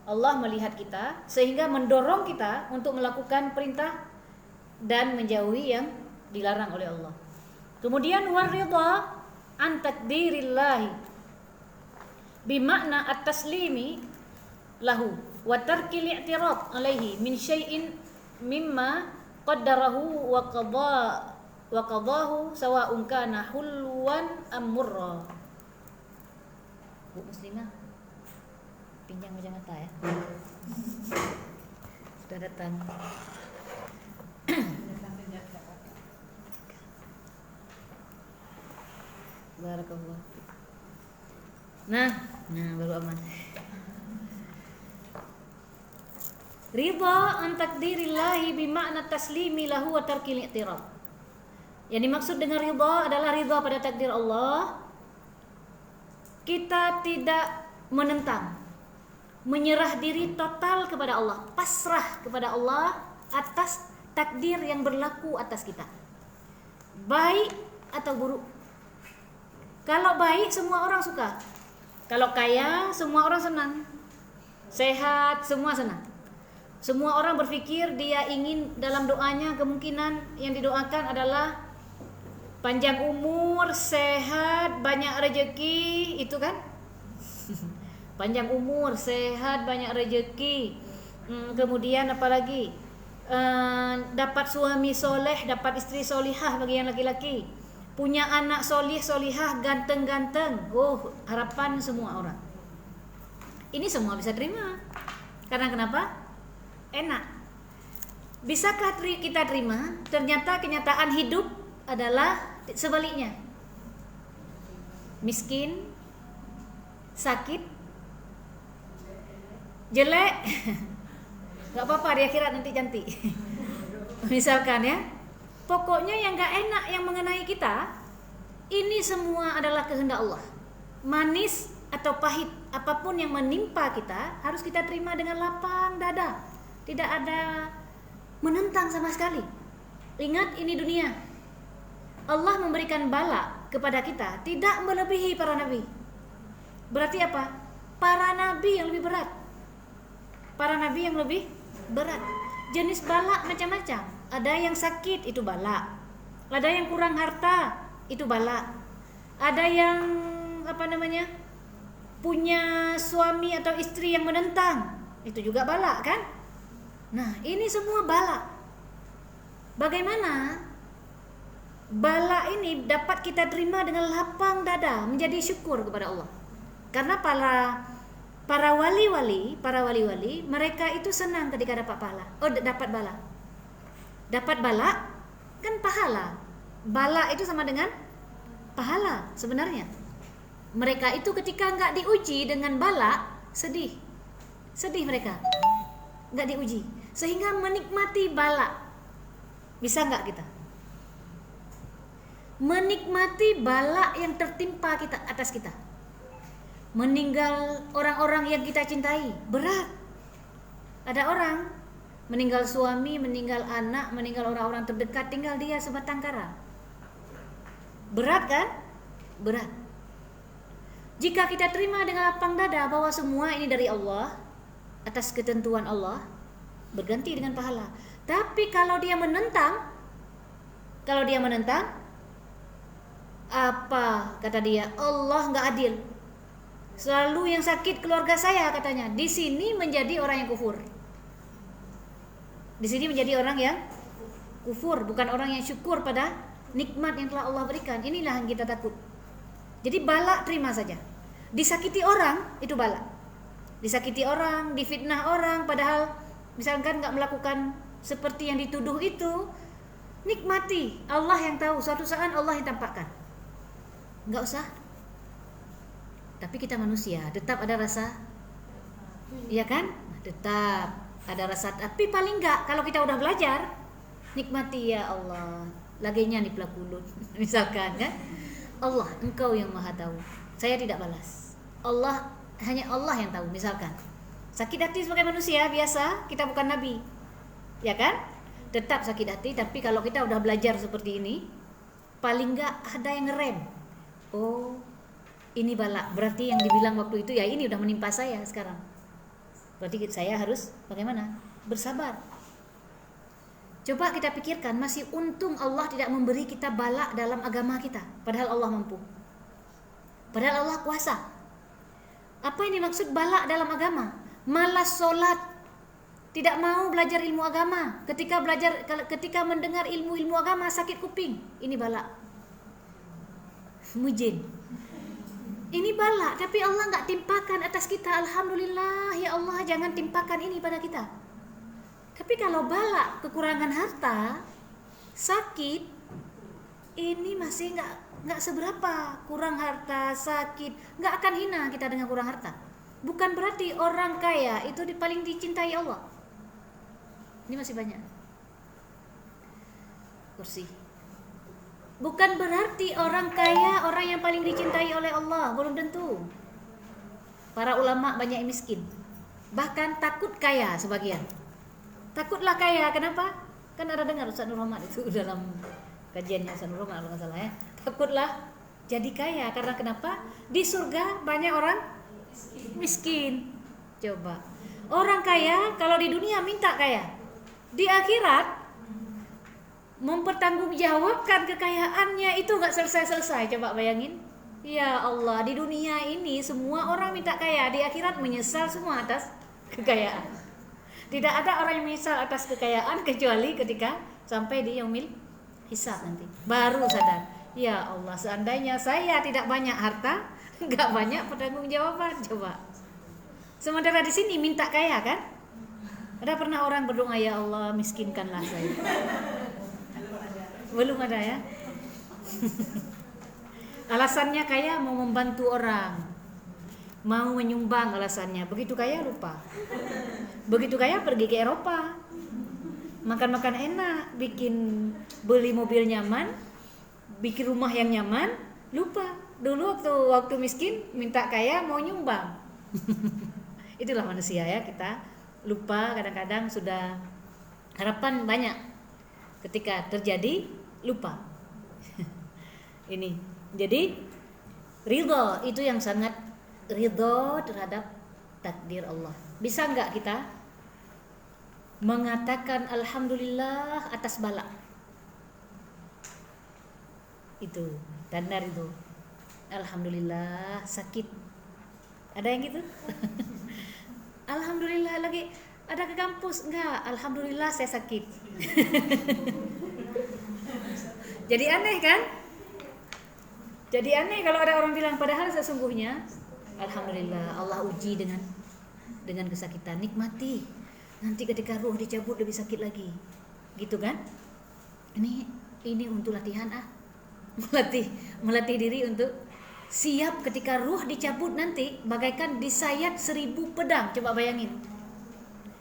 Allah melihat kita, sehingga mendorong kita untuk melakukan perintah dan menjauhi yang dilarang oleh Allah. Kemudian waridha an takdirillahi bimakna at-taslimi lahu wa tarkil i'tirad alaihi min syai'in mimma qaddarahu wa qadahu sawa'un kana hulwan am murra. Bu Muslimah, pinjam kacamata ya. Sudah datang. Barakallah. Nah baru aman. Ridha an takdirillahi bimakna taslimi lahu wa tarkil i'tirad. Yang dimaksud dengan ridha adalah ridha pada takdir Allah. Kita tidak menentang, menyerah diri total kepada Allah, pasrah kepada Allah atas takdir yang berlaku atas kita, baik atau buruk. Kalau baik semua orang suka, kalau kaya semua orang senang, sehat semua senang. Semua orang berpikir dia ingin dalam doanya, kemungkinan yang didoakan adalah panjang umur, sehat, banyak rezeki, itu kan? Panjang umur, sehat, banyak rezeki. Kemudian apalagi? Dapat suami soleh, dapat istri solihah bagi yang laki-laki. Punya anak solih, solihah, ganteng-ganteng. Oh, harapan semua orang. Ini semua bisa terima. Karena kenapa? Enak. Bisakah kita terima? Ternyata kenyataan hidup adalah sebaliknya. Miskin, sakit, jelek, gak apa-apa, di akhirat nanti cantik. Misalkan ya, pokoknya yang gak enak yang mengenai kita, ini semua adalah kehendak Allah. Manis atau pahit, apapun yang menimpa kita, harus kita terima dengan lapang dada. Tidak ada menentang sama sekali. Ingat, ini dunia. Allah memberikan bala kepada kita tidak melebihi para nabi. Berarti apa? Para nabi yang lebih berat. Para nabi yang lebih berat. Jenis bala macam-macam. Ada yang sakit, itu bala. Ada yang kurang harta, itu bala. Ada yang punya suami atau istri yang menentang, itu juga bala kan? Nah, ini semua bala. Bagaimana bala ini dapat kita terima dengan lapang dada, menjadi syukur kepada Allah. Karena para wali-wali, mereka itu senang ketika dapat pahala. Dapat bala. Dapat bala kan pahala. Bala itu sama dengan pahala sebenarnya. Mereka itu ketika enggak diuji dengan bala, sedih mereka. Enggak diuji, sehingga menikmati bala. Bisa enggak kita menikmati bala yang tertimpa atas kita? Meninggal orang-orang yang kita cintai, berat. Ada orang meninggal suami, meninggal anak, meninggal orang-orang terdekat, tinggal dia sebatang kara. Berat kan? Berat. Jika kita terima dengan lapang dada bahwa semua ini dari Allah, atas ketentuan Allah, berganti dengan pahala. Tapi kalau dia menentang, apa kata dia? Allah nggak adil. Selalu yang sakit keluarga saya katanya. Di sini menjadi orang yang kufur. Di sini menjadi orang yang kufur, bukan orang yang syukur pada nikmat yang telah Allah berikan. Inilah yang kita takut. Jadi bala terima saja. Disakiti orang itu bala. Disakiti orang, difitnah orang, padahal misalkan nggak melakukan seperti yang dituduh itu, nikmati. Allah yang tahu. Suatu saat Allah yang tampakkan. Nggak usah. Tapi kita manusia, tetap ada rasa, iya kan? Tetap ada rasa. Tapi paling nggak kalau kita udah belajar, nikmati ya Allah. Laginya nih pelakulut, misalkan kan? Allah, Engkau yang Maha Tahu. Saya tidak balas. Hanya Allah yang tahu. Misalkan sakit hati sebagai manusia biasa, kita bukan nabi, ya kan? Tetap sakit hati. Tapi kalau kita udah belajar seperti ini, paling nggak ada yang ngerem. Oh, ini bala. Berarti yang dibilang waktu itu ya ini udah menimpa saya sekarang. Berarti saya harus bagaimana? Bersabar. Coba kita pikirkan, masih untung Allah tidak memberi kita bala dalam agama kita. Padahal Allah mampu. Padahal Allah kuasa. Apa yang dimaksud bala dalam agama? Malas sholat, tidak mau belajar ilmu agama. Ketika mendengar ilmu agama sakit kuping. Ini bala. Mujin. Ini bala, tapi Allah nggak timpakan atas kita. Alhamdulillah, ya Allah, jangan timpakan ini pada kita. Tapi kalau bala, kekurangan harta, sakit, ini masih nggak seberapa. Kurang harta, sakit, nggak akan hina kita dengan kurang harta. Bukan berarti orang kaya itu paling dicintai Allah. Ini masih banyak. Kursi. Bukan berarti orang kaya orang yang paling dicintai oleh Allah, belum tentu. Para ulama banyak yang miskin. Bahkan takut kaya sebagian. Takutlah kaya, kenapa? Kan ada dengar Ustaz Nur Rahmat itu dalam kajiannya Ustaz Nur Rahmat kalau nggak salah ya. Takutlah jadi kaya karena kenapa? Di surga banyak orang miskin. Coba. Orang kaya kalau di dunia minta kaya. Di akhirat mempertanggungjawabkan kekayaannya itu nggak selesai-selesai. Coba bayangin. Ya Allah, di dunia ini semua orang minta kaya, di akhirat menyesal semua atas kekayaan. Tidak ada orang yang menyesal atas kekayaan kecuali ketika sampai di yaumil hisab nanti. Baru sadar. Ya Allah, seandainya saya tidak banyak harta, nggak banyak pertanggungjawaban. Coba. Sementara di sini minta kaya kan? Ada pernah orang berdoa, ya Allah miskinkanlah saya? Belum ada ya. Alasannya kaya mau membantu orang, mau menyumbang alasannya. Begitu kaya lupa. Begitu kaya pergi ke Eropa, makan-makan enak, beli mobil nyaman, bikin rumah yang nyaman, lupa. Dulu waktu miskin minta kaya mau nyumbang. Itulah manusia ya, kita lupa kadang-kadang. Sudah harapan banyak, ketika terjadi lupa. Ini jadi ridho itu yang sangat ridho terhadap takdir Allah. Bisa nggak kita mengatakan alhamdulillah atas bala? Itu tanda ridho. Alhamdulillah sakit. Ada yang gitu? Alhamdulillah lagi ada ke kampus enggak? Alhamdulillah saya sakit. Jadi aneh kan? Jadi aneh kalau ada orang bilang, padahal sesungguhnya alhamdulillah Allah uji dengan kesakitan, nikmati. Nanti ketika ruh dicabut lebih sakit lagi. Gitu kan? Ini untuk latihan melatih diri untuk siap ketika ruh dicabut nanti bagaikan disayat 1000 pedang. Coba bayangin.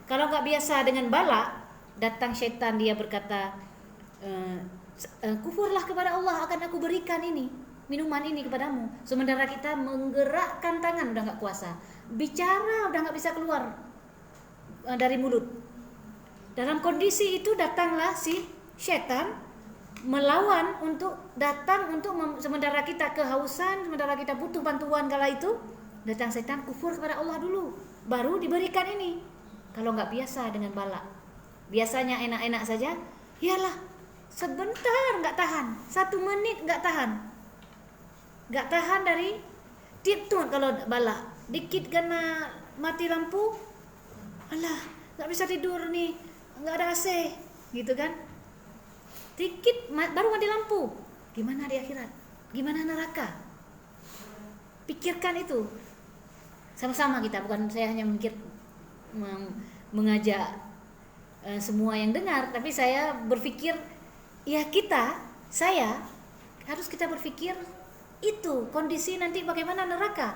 Kalau nggak biasa dengan bala, datang syaitan, dia berkata, kufurlah kepada Allah, akan aku berikan ini minuman ini kepadamu. Sementara kita menggerakkan tangan udah nggak kuasa, bicara udah nggak bisa keluar dari mulut. Dalam kondisi itu datanglah si syaitan melawan sementara kita kehausan, sementara kita butuh bantuan. Kala itu datang setan, kufur kepada Allah dulu, baru diberikan ini. Kalau nggak biasa dengan bala, biasanya enak-enak saja, iyalah sebentar nggak tahan, 1 menit nggak tahan dari tuh. Kalau bala dikit kena mati lampu, alah nggak bisa tidur nih, nggak ada AC gitu kan. Dikit baru mati lampu, gimana di akhirat, gimana neraka? Pikirkan itu sama-sama kita. Bukan saya hanya mengajak semua yang dengar, tapi saya berpikir ya saya harus kita berpikir itu kondisi nanti bagaimana neraka.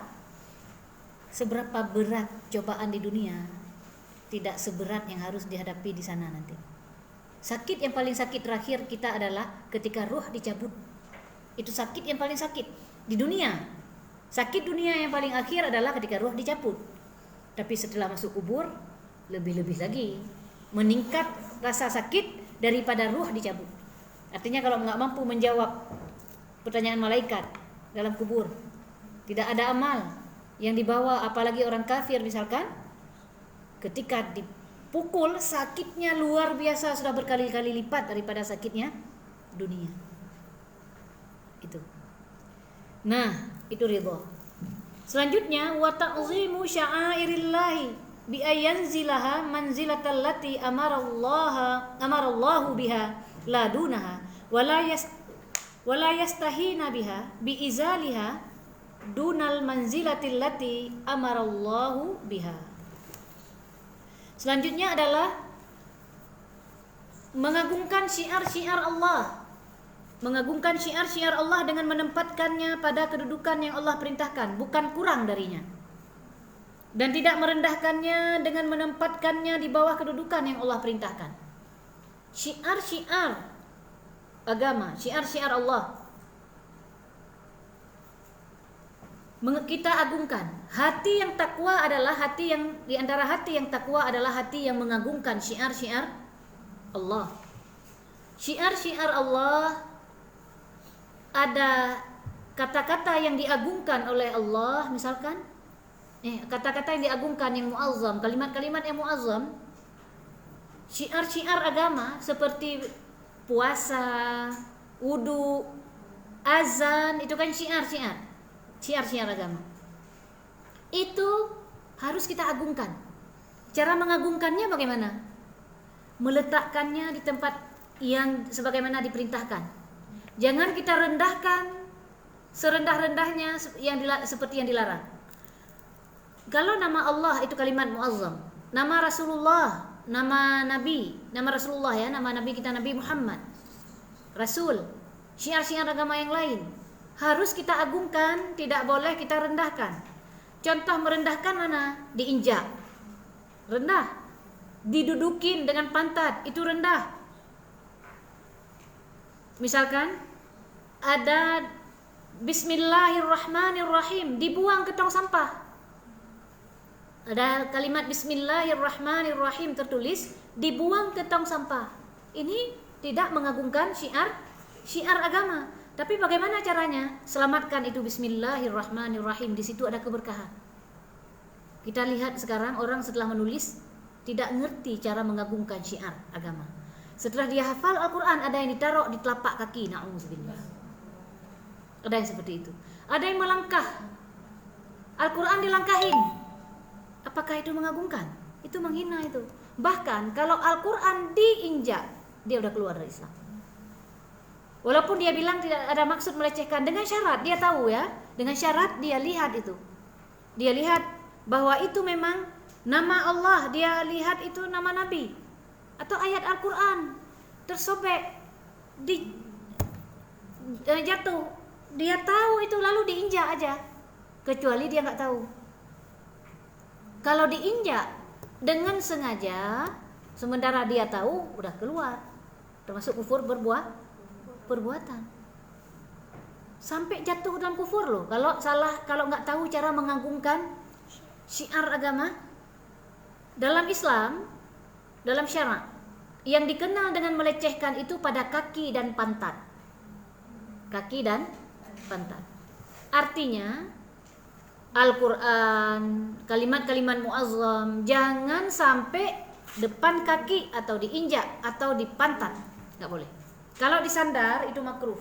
Seberapa berat cobaan di dunia tidak seberat yang harus dihadapi di sana nanti. Sakit yang paling sakit terakhir kita adalah ketika ruh dicabut. Itu sakit yang paling sakit di dunia. Sakit dunia yang paling akhir adalah ketika ruh dicabut. Tapi setelah masuk kubur, lebih-lebih lagi meningkat rasa sakit daripada ruh dicabut. Artinya kalau nggak mampu menjawab pertanyaan malaikat dalam kubur, tidak ada amal yang dibawa, apalagi orang kafir misalkan, ketika dipukul sakitnya luar biasa, sudah berkali-kali lipat daripada sakitnya dunia. Itu. Nah, itu ridho. Selanjutnya wa ta'zimu sya'airillahi bi ayanzilaha manzilatal lati amarallahu biha la dunaha wala yastahina biha bi izaliha dunal manzilatil lati amarallahu biha. Selanjutnya adalah mengagungkan syiar-syiar Allah. Mengagungkan syiar-syiar Allah dengan menempatkannya pada kedudukan yang Allah perintahkan, bukan kurang darinya. Dan tidak merendahkannya dengan menempatkannya di bawah kedudukan yang Allah perintahkan. Syiar-syiar agama, syiar-syiar Allah kita agungkan. Hati yang takwa adalah hati yang, di antara hati yang takwa adalah hati yang mengagungkan syiar-syiar Allah. Syiar-syiar Allah, ada kata-kata yang diagungkan oleh Allah, misalkan kata-kata yang diagungkan yang muazzam, kalimat-kalimat yang muazzam. Syiar-syiar agama seperti puasa, wudu, azan, itu kan syiar-syiar agama. Itu harus kita agungkan. Cara mengagungkannya bagaimana? Meletakkannya di tempat yang sebagaimana diperintahkan. Jangan kita rendahkan serendah-rendahnya seperti yang dilarang. Kalau nama Allah itu kalimat muazzam, nama Rasulullah, nama Nabi, nama Rasulullah ya, nama Nabi kita Nabi Muhammad, Rasul, syiar-syiar agama yang lain harus kita agungkan, tidak boleh kita rendahkan. Contoh merendahkan mana? Diinjak, rendah. Didudukin dengan pantat, itu rendah. Misalkan ada Bismillahirrahmanirrahim, dibuang ke tong sampah. Ada kalimat Bismillahirrahmanirrahim tertulis, dibuang ke tong sampah. Ini tidak mengagungkan syiar agama. Tapi bagaimana caranya? Selamatkan itu bismillahirrahmanirrahim. Di situ ada keberkahan. Kita lihat sekarang orang setelah menulis tidak ngerti cara mengagungkan syiar agama. Setelah dia hafal Al-Quran, ada yang ditaruh di telapak kaki. Na'udzubillah. Ada yang seperti itu. Ada yang melangkah. Al-Quran dilangkahin. Apakah itu mengagungkan? Itu menghina itu. Bahkan kalau Al-Quran diinjak, dia udah keluar dari Islam. Walaupun dia bilang tidak ada maksud melecehkan, dengan syarat dia tahu ya, dengan syarat dia lihat itu. Dia lihat bahwa itu memang nama Allah, dia lihat itu nama Nabi atau ayat Al-Quran tersobek jatuh, dia tahu itu lalu diinjak aja, kecuali dia nggak tahu. Kalau diinjak dengan sengaja sementara dia tahu, udah keluar, termasuk kufur perbuatan, sampai jatuh dalam kufur loh. Kalau salah, kalau nggak tahu cara mengagungkan syiar agama dalam Islam, dalam syarak yang dikenal dengan melecehkan itu pada kaki dan pantat. Kaki dan pantat. Artinya Al-Quran, kalimat-kalimat muazzam jangan sampai depan kaki atau diinjak atau di pantat, nggak boleh. Kalau disandar itu makruh.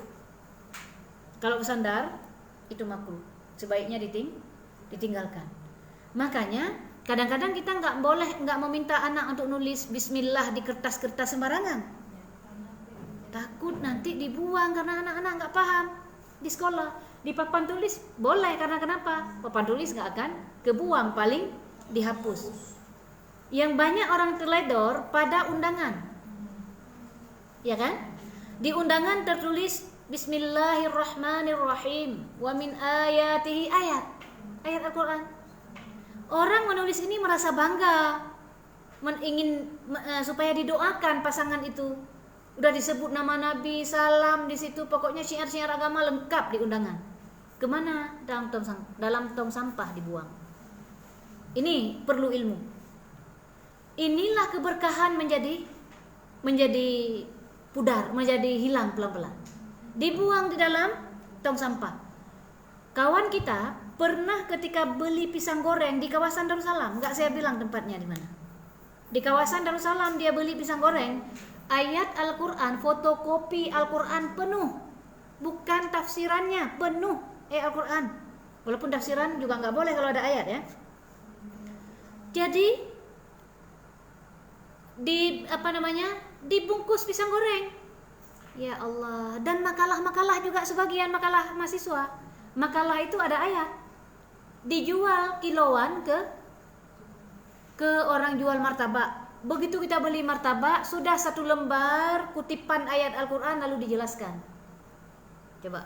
Kalau bersandar itu makruh. Sebaiknya ditinggalkan. Makanya kadang-kadang kita nggak meminta anak untuk nulis bismillah di kertas-kertas sembarangan. Takut nanti dibuang karena anak-anak nggak paham di sekolah. Di papan tulis boleh, karena kenapa? Papan tulis nggak akan kebuang, paling dihapus. Yang banyak orang teledor pada undangan, ya kan? Di undangan tertulis bismillahirrahmanirrahim wa min ayatihi, ayat Al-Quran. Orang menulis ini merasa bangga, ingin supaya didoakan pasangan itu. Udah disebut nama Nabi, salam di situ, pokoknya syiar-syiar agama lengkap di undangan. Kemana? Dalam tong sampah dibuang. Ini perlu ilmu. Inilah keberkahan menjadi pudar, menjadi hilang pelan-pelan. Dibuang di dalam tong sampah. Kawan kita pernah ketika beli pisang goreng di kawasan Darussalam, enggak saya bilang tempatnya di mana. Di kawasan Darussalam dia beli pisang goreng, ayat Al-Quran, fotokopi Al-Quran penuh, bukan tafsirannya, penuh Al-Quran. Walaupun tafsiran juga enggak boleh kalau ada ayat ya. Jadi dibungkus pisang goreng. Ya Allah, dan makalah-makalah juga, sebagian makalah mahasiswa. Makalah itu ada ayat. Dijual kiloan ke orang jual martabak. Begitu kita beli martabak, sudah 1 lembar kutipan ayat Al-Quran lalu dijelaskan. Coba,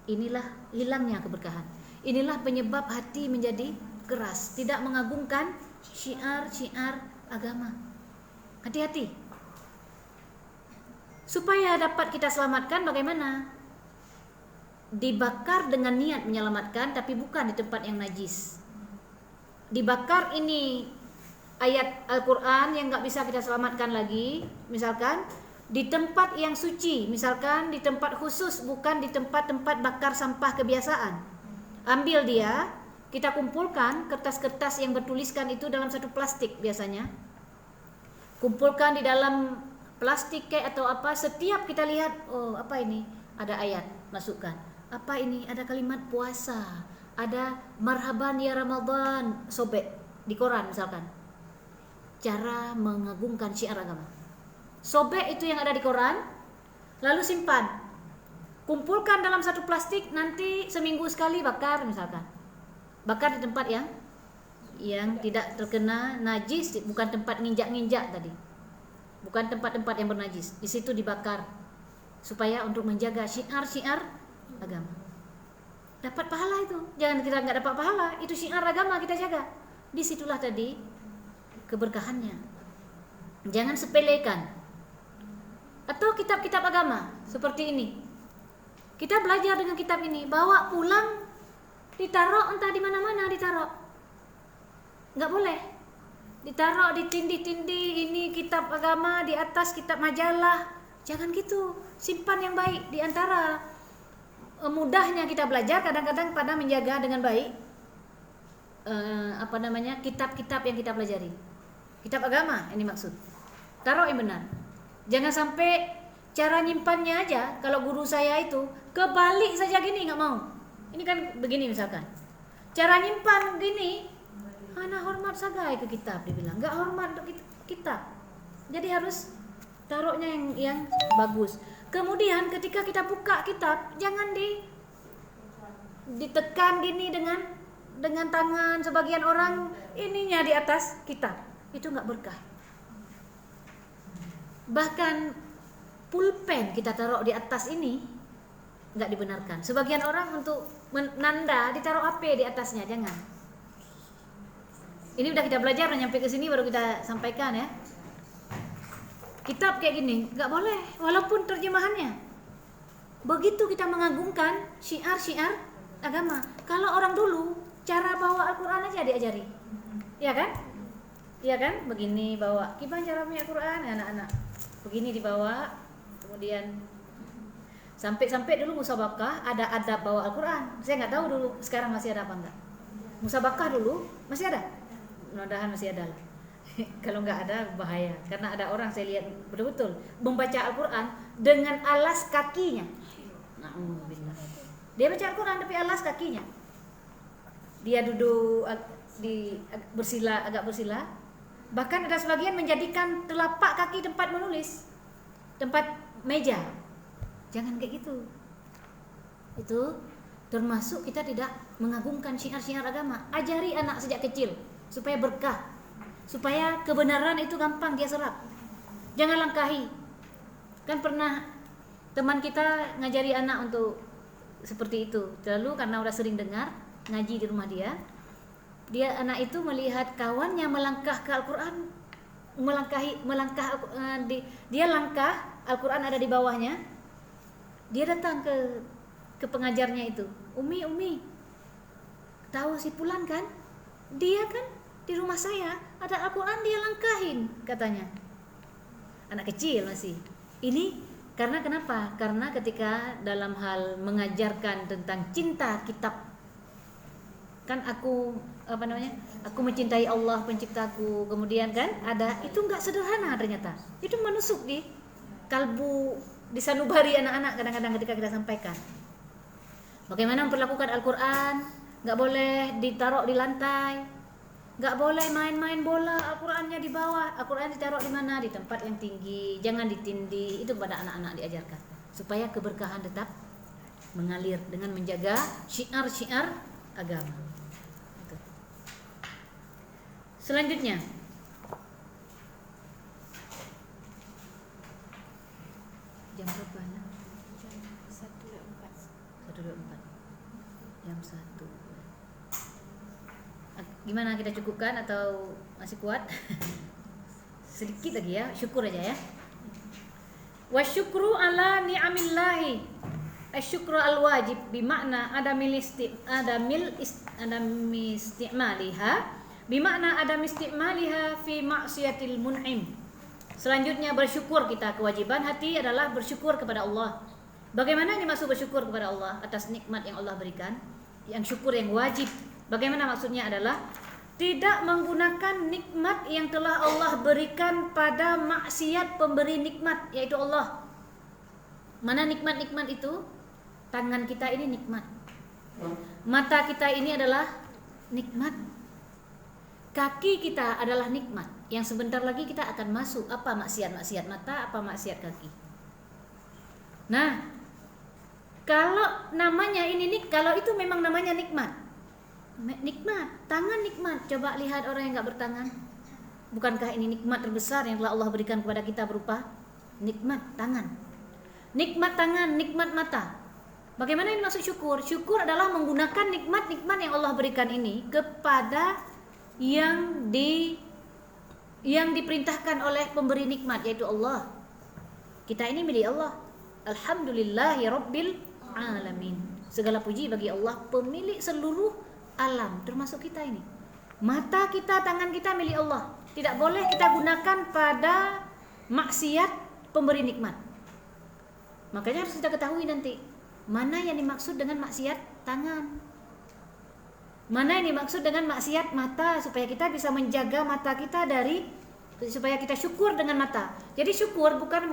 inilah hilangnya keberkahan. Inilah penyebab hati menjadi keras, tidak mengagungkan syiar-syiar agama. Hati-hati. Supaya dapat kita selamatkan bagaimana? Dibakar dengan niat menyelamatkan, tapi bukan di tempat yang najis. Dibakar ini ayat Al-Quran yang gak bisa kita selamatkan lagi, misalkan di tempat yang suci, misalkan di tempat khusus, bukan di tempat-tempat bakar sampah kebiasaan. Ambil dia, kita kumpulkan kertas-kertas yang bertuliskan itu dalam satu plastik biasanya. Kumpulkan di dalam plastik kayak atau apa, setiap kita lihat, oh apa ini? Ada ayat, masukkan. Apa ini? Ada kalimat puasa, ada marhaban ya Ramadan, sobek di koran misalkan. Cara mengagungkan syiar agama. Sobek itu yang ada di koran, lalu simpan. Kumpulkan dalam satu plastik, nanti seminggu sekali bakar misalkan. Bakar di tempat yang tidak terkena najis, bukan tempat nginjak-nginjak tadi. Bukan tempat-tempat yang bernajis. Di situ dibakar supaya untuk menjaga syiar-syiar agama. Dapat pahala itu. Jangan kita nggak dapat pahala, itu syiar agama kita jaga. Disitulah tadi keberkahannya. Jangan sepelekan. Atau kitab-kitab agama seperti ini. Kita belajar dengan kitab ini, bawa pulang, ditaruh entah di mana-mana ditaruh. Nggak boleh. Ditaruh di tindih-tindih, ini kitab agama, di atas kitab majalah. Jangan gitu. Simpan yang baik di antara mudahnya kita belajar kadang-kadang pada menjaga dengan baik kitab-kitab yang kita pelajari. Kitab agama ini maksud. Taruh yang benar. Jangan sampai cara nyimpannya aja. Kalau guru saya itu kebalik saja gini, nggak mau. Ini kan begini misalkan. Cara nyimpan gini, ana hormat sagai ke kitab, dibilang. Nggak hormat untuk kitab. Jadi harus taruhnya yang bagus. Kemudian ketika kita buka kitab, jangan ditekan gini dengan tangan. Sebagian orang ininya di atas kitab. Itu nggak berkah. Bahkan pulpen kita taruh di atas ini nggak dibenarkan. Sebagian orang untuk menanda ditaruh HP di atasnya, jangan. Ini udah kita belajar, udah nyampe ke sini baru kita sampaikan ya. Kitab kayak gini nggak boleh, walaupun terjemahannya. Begitu kita mengagungkan syiar-syiar agama. Kalau orang dulu cara bawa Al-Quran aja diajari, ya kan? Iya kan? Begini bawa. Gimana cara baca Al-Quran anak-anak? Begini dibawa, kemudian sampai dulu musabakah ada adab bawa Al-Quran. Saya nggak tahu dulu sekarang masih ada apa enggak. Musabakah dulu masih ada, mudah-mudahan masih ada lah. Kalau nggak ada bahaya, karena ada orang saya lihat betul-betul membaca Al-Quran dengan alas kakinya. Dia baca Al-Quran tapi alas kakinya. Dia duduk agak bersila. Bahkan ada sebagian menjadikan telapak kaki tempat menulis, tempat meja. Jangan kayak gitu. Itu termasuk kita tidak mengagungkan syiar-syiar agama. Ajari anak sejak kecil supaya berkah, supaya kebenaran itu gampang dia serap. Jangan langkahi. Kan pernah teman kita ngajari anak untuk seperti itu. Lalu karena udah sering dengar ngaji di rumah dia anak itu melihat kawannya melangkah ke Al-Quran, dia langkah, Al-Quran ada di bawahnya. Dia datang ke pengajarnya itu, Umi, tahu si Fulan kan? Dia kan di rumah saya ada Al-Quran, dia langkahin, katanya. Anak kecil masih. Ini karena kenapa? Karena ketika dalam hal mengajarkan tentang cinta kitab, kan aku mencintai Allah penciptaku, kemudian kan ada itu nggak sederhana ternyata. Itu menusuk di kalbu, di sanubari anak-anak kadang-kadang ketika kita sampaikan. Bagaimana memperlakukan Al-Quran? Nggak boleh ditaruh di lantai, nggak boleh main-main bola, Al-Qurannya di bawah. Al-Quran ditaruh di mana? Di tempat yang tinggi, jangan ditindih. Itu kepada anak-anak diajarkan supaya keberkahan tetap mengalir dengan menjaga syiar-syiar agama. Selanjutnya, jam berapa? Jam 1.24. Jam 1. Gimana, kita cukupkan atau masih kuat? Sedikit lagi ya, syukur aja ya. Wasyukru ala ni'amillahi. Asyukru al-wajib bimakna adamil istimaliha. Bimakna adam istimaliha fi maksiatil mun'im. Selanjutnya bersyukur kita, kewajiban hati adalah bersyukur kepada Allah. Bagaimana dimaksud bersyukur kepada Allah atas nikmat yang Allah berikan? Yang syukur yang wajib. Bagaimana maksudnya adalah tidak menggunakan nikmat yang telah Allah berikan pada maksiat pemberi nikmat, yaitu Allah. Mana nikmat-nikmat itu? Tangan kita ini nikmat. Mata kita ini adalah nikmat. Kaki kita adalah nikmat yang sebentar lagi kita akan masuk. Apa maksiat mata, apa maksiat kaki. Nah, kalau namanya ini kalau itu memang namanya nikmat. Nikmat, tangan nikmat. Coba lihat orang yang enggak bertangan. Bukankah ini nikmat terbesar yang telah Allah berikan kepada kita berupa nikmat tangan. Nikmat tangan, nikmat mata. Bagaimana ini maksud syukur? Syukur adalah menggunakan nikmat-nikmat yang Allah berikan ini kepada yang diperintahkan oleh pemberi nikmat, yaitu Allah. Kita ini milik Allah. Alhamdulillahi rabbil alamin. Segala puji bagi Allah, pemilik seluruh alam, termasuk kita ini. Mata kita, tangan kita milik Allah. Tidak boleh kita gunakan pada maksiat pemberi nikmat. Makanya harus kita ketahui nanti mana yang dimaksud dengan maksiat tangan, mana yang dimaksud dengan maksiat mata, supaya kita bisa menjaga mata kita supaya kita syukur dengan mata. Jadi syukur bukan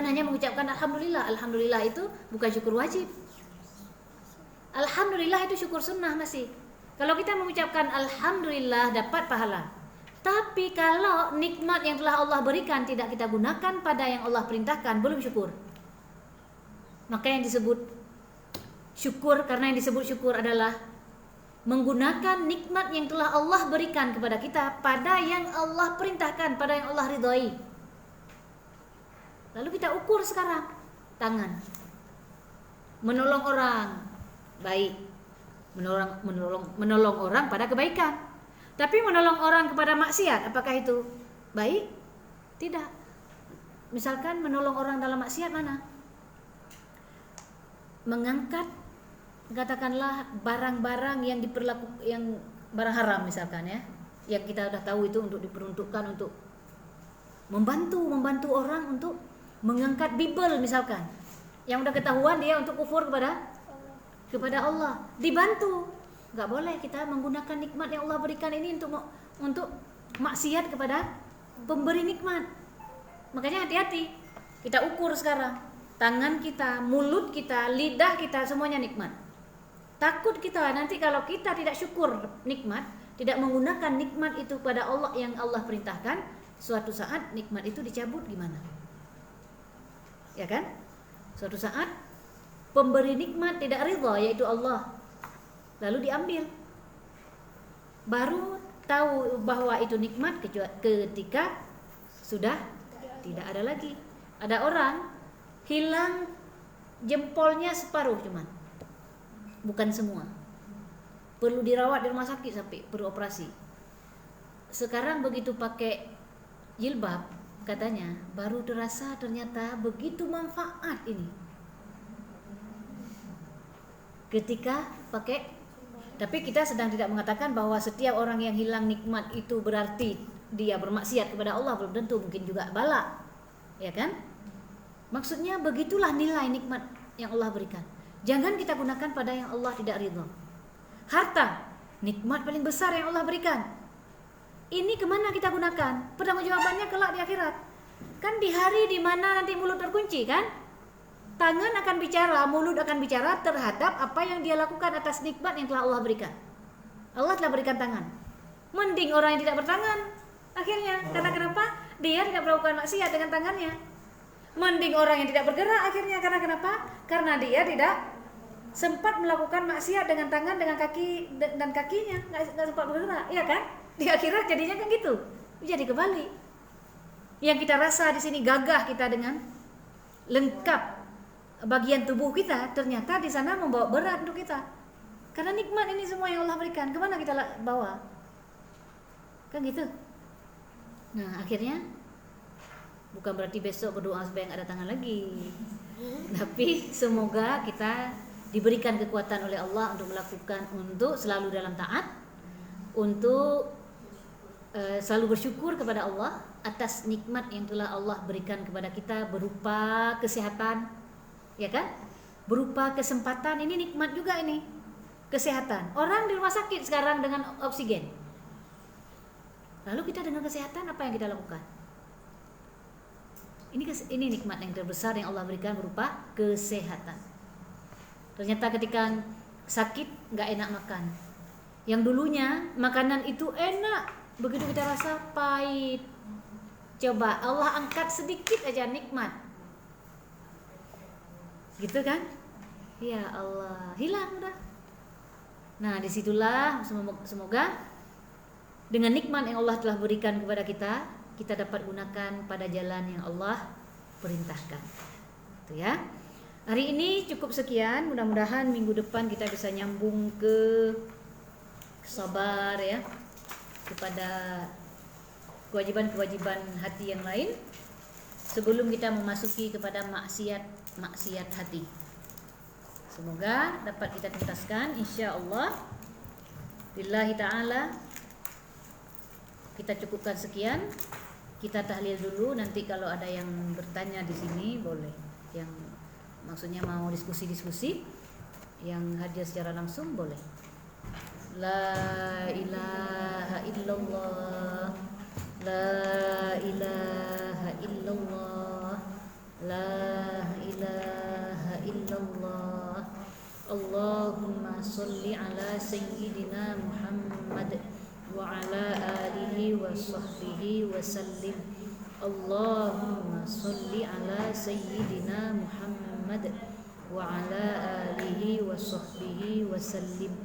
hanya mengucapkan alhamdulillah. Alhamdulillah itu bukan syukur wajib. Alhamdulillah itu syukur sunnah masih. Kalau kita mengucapkan alhamdulillah dapat pahala. Tapi kalau nikmat yang telah Allah berikan tidak kita gunakan pada yang Allah perintahkan, belum syukur. Maka yang disebut syukur, karena yang disebut syukur adalah menggunakan nikmat yang telah Allah berikan kepada kita pada yang Allah perintahkan, pada yang Allah ridhai. Lalu kita ukur sekarang tangan, menolong orang baik, menolong orang pada kebaikan. Tapi menolong orang kepada maksiat, apakah itu baik? Tidak. Misalkan menolong orang dalam maksiat mana? Mengangkat katakanlah barang-barang yang barang haram misalkan ya, yang kita sudah tahu itu untuk diperuntukkan untuk membantu orang untuk mengangkat Bible misalkan, yang udah ketahuan dia untuk kufur kepada Allah, dibantu. Nggak boleh kita menggunakan nikmat yang Allah berikan ini untuk maksiat kepada pemberi nikmat. Makanya hati-hati, kita ukur sekarang tangan kita, mulut kita, lidah kita, semuanya nikmat. Takut kita nanti kalau kita tidak syukur nikmat, tidak menggunakan nikmat itu pada Allah yang Allah perintahkan, suatu saat nikmat itu dicabut gimana? Ya kan? Suatu saat pemberi nikmat tidak ridha, yaitu Allah, lalu diambil. Baru tahu bahwa itu nikmat ketika sudah tidak ada lagi. Ada orang hilang jempolnya separuh cuman, bukan semua, perlu dirawat di rumah sakit sampai perlu operasi. Sekarang begitu pakai jilbab katanya baru terasa ternyata begitu manfaat ini ketika pakai. Tapi kita sedang tidak mengatakan bahwa setiap orang yang hilang nikmat itu berarti dia bermaksiat kepada Allah, belum tentu, mungkin juga bala, ya kan? Maksudnya begitulah nilai nikmat yang Allah berikan. Jangan kita gunakan pada yang Allah tidak ridha. Harta, nikmat paling besar yang Allah berikan. Ini kemana kita gunakan? Pertanggungjawabannya kelak di akhirat. Kan di hari di mana nanti mulut terkunci kan? Tangan akan bicara, mulut akan bicara terhadap apa yang dia lakukan atas nikmat yang telah Allah berikan. Allah telah berikan tangan. Mending orang yang tidak bertangan akhirnya. Karena kenapa? Dia tidak melakukan maksiat dengan tangannya. Mending orang yang tidak bergerak akhirnya. Karena kenapa? Karena dia tidak sempat melakukan maksiat dengan tangan, dengan kaki dan kakinya, nggak sempat bergerak, iya kan? Di akhirat jadinya kan gitu. Jadi kembali. Yang kita rasa di sini gagah kita dengan lengkap bagian tubuh kita, ternyata di sana membawa berat untuk kita. Karena nikmat ini semua yang Allah berikan, kemana kita bawa? Kan gitu. Nah akhirnya bukan berarti besok berdoa supaya nggak ada tangan lagi, tapi semoga kita diberikan kekuatan oleh Allah untuk melakukan, untuk selalu dalam taat, untuk selalu bersyukur kepada Allah atas nikmat yang telah Allah berikan kepada kita berupa kesehatan, ya kan? Berupa kesempatan, ini nikmat juga ini. Kesehatan. Orang di rumah sakit sekarang dengan oksigen. Lalu kita dengan kesehatan apa yang kita lakukan? Ini nikmat yang terbesar yang Allah berikan berupa kesehatan. Ternyata ketika sakit nggak enak makan. Yang dulunya makanan itu enak, begitu kita rasa pahit. Coba Allah angkat sedikit aja nikmat. Gitu kan? Ya Allah, hilang udah. Nah, disitulah semoga dengan nikmat yang Allah telah berikan kepada kita, kita dapat gunakan pada jalan yang Allah perintahkan. Itu ya. Hari ini cukup sekian, mudah-mudahan minggu depan kita bisa nyambung ke sabar ya, kepada kewajiban-kewajiban hati yang lain sebelum kita memasuki kepada maksiat hati. Semoga dapat kita tuntaskan insyaallah. Billahi ta'ala. Kita cukupkan sekian. Kita tahlil dulu, nanti kalau ada yang bertanya di sini boleh, yang maksudnya mau diskusi-diskusi yang hadir secara langsung boleh. La ilaha illallah, la ilaha illallah, la ilaha illallah. Allahumma sholli ala sayyidina Muhammad wa ala alihi wa sahbihi wa sallim. Allahumma sholli ala sayyidina Muhammad wa ala alihi wa sahbihi wa sallim.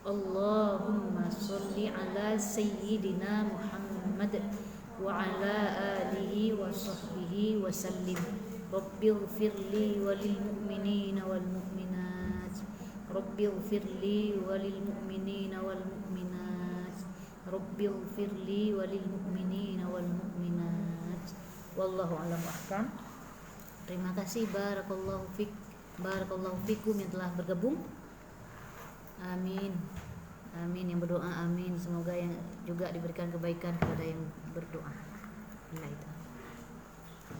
Allahumma sholli ala sayyidina Muhammad wa ala alihi wa sahbihi wa sallim. Rabbighfirli walil mu'minina wal mu'minat. Rabbighfirli walil mu'minina wal mu'minat. Rabbighfirli walil mu'minina wal mu'minat. Wallahu a'lam bishawab. Terima kasih, barakallahu fik, barakallahu fikum yang telah bergabung. Amin. Amin yang berdoa, amin. Semoga yang juga diberikan kebaikan kepada yang berdoa.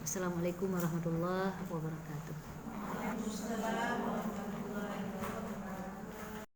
Assalamualaikum warahmatullahi wabarakatuh.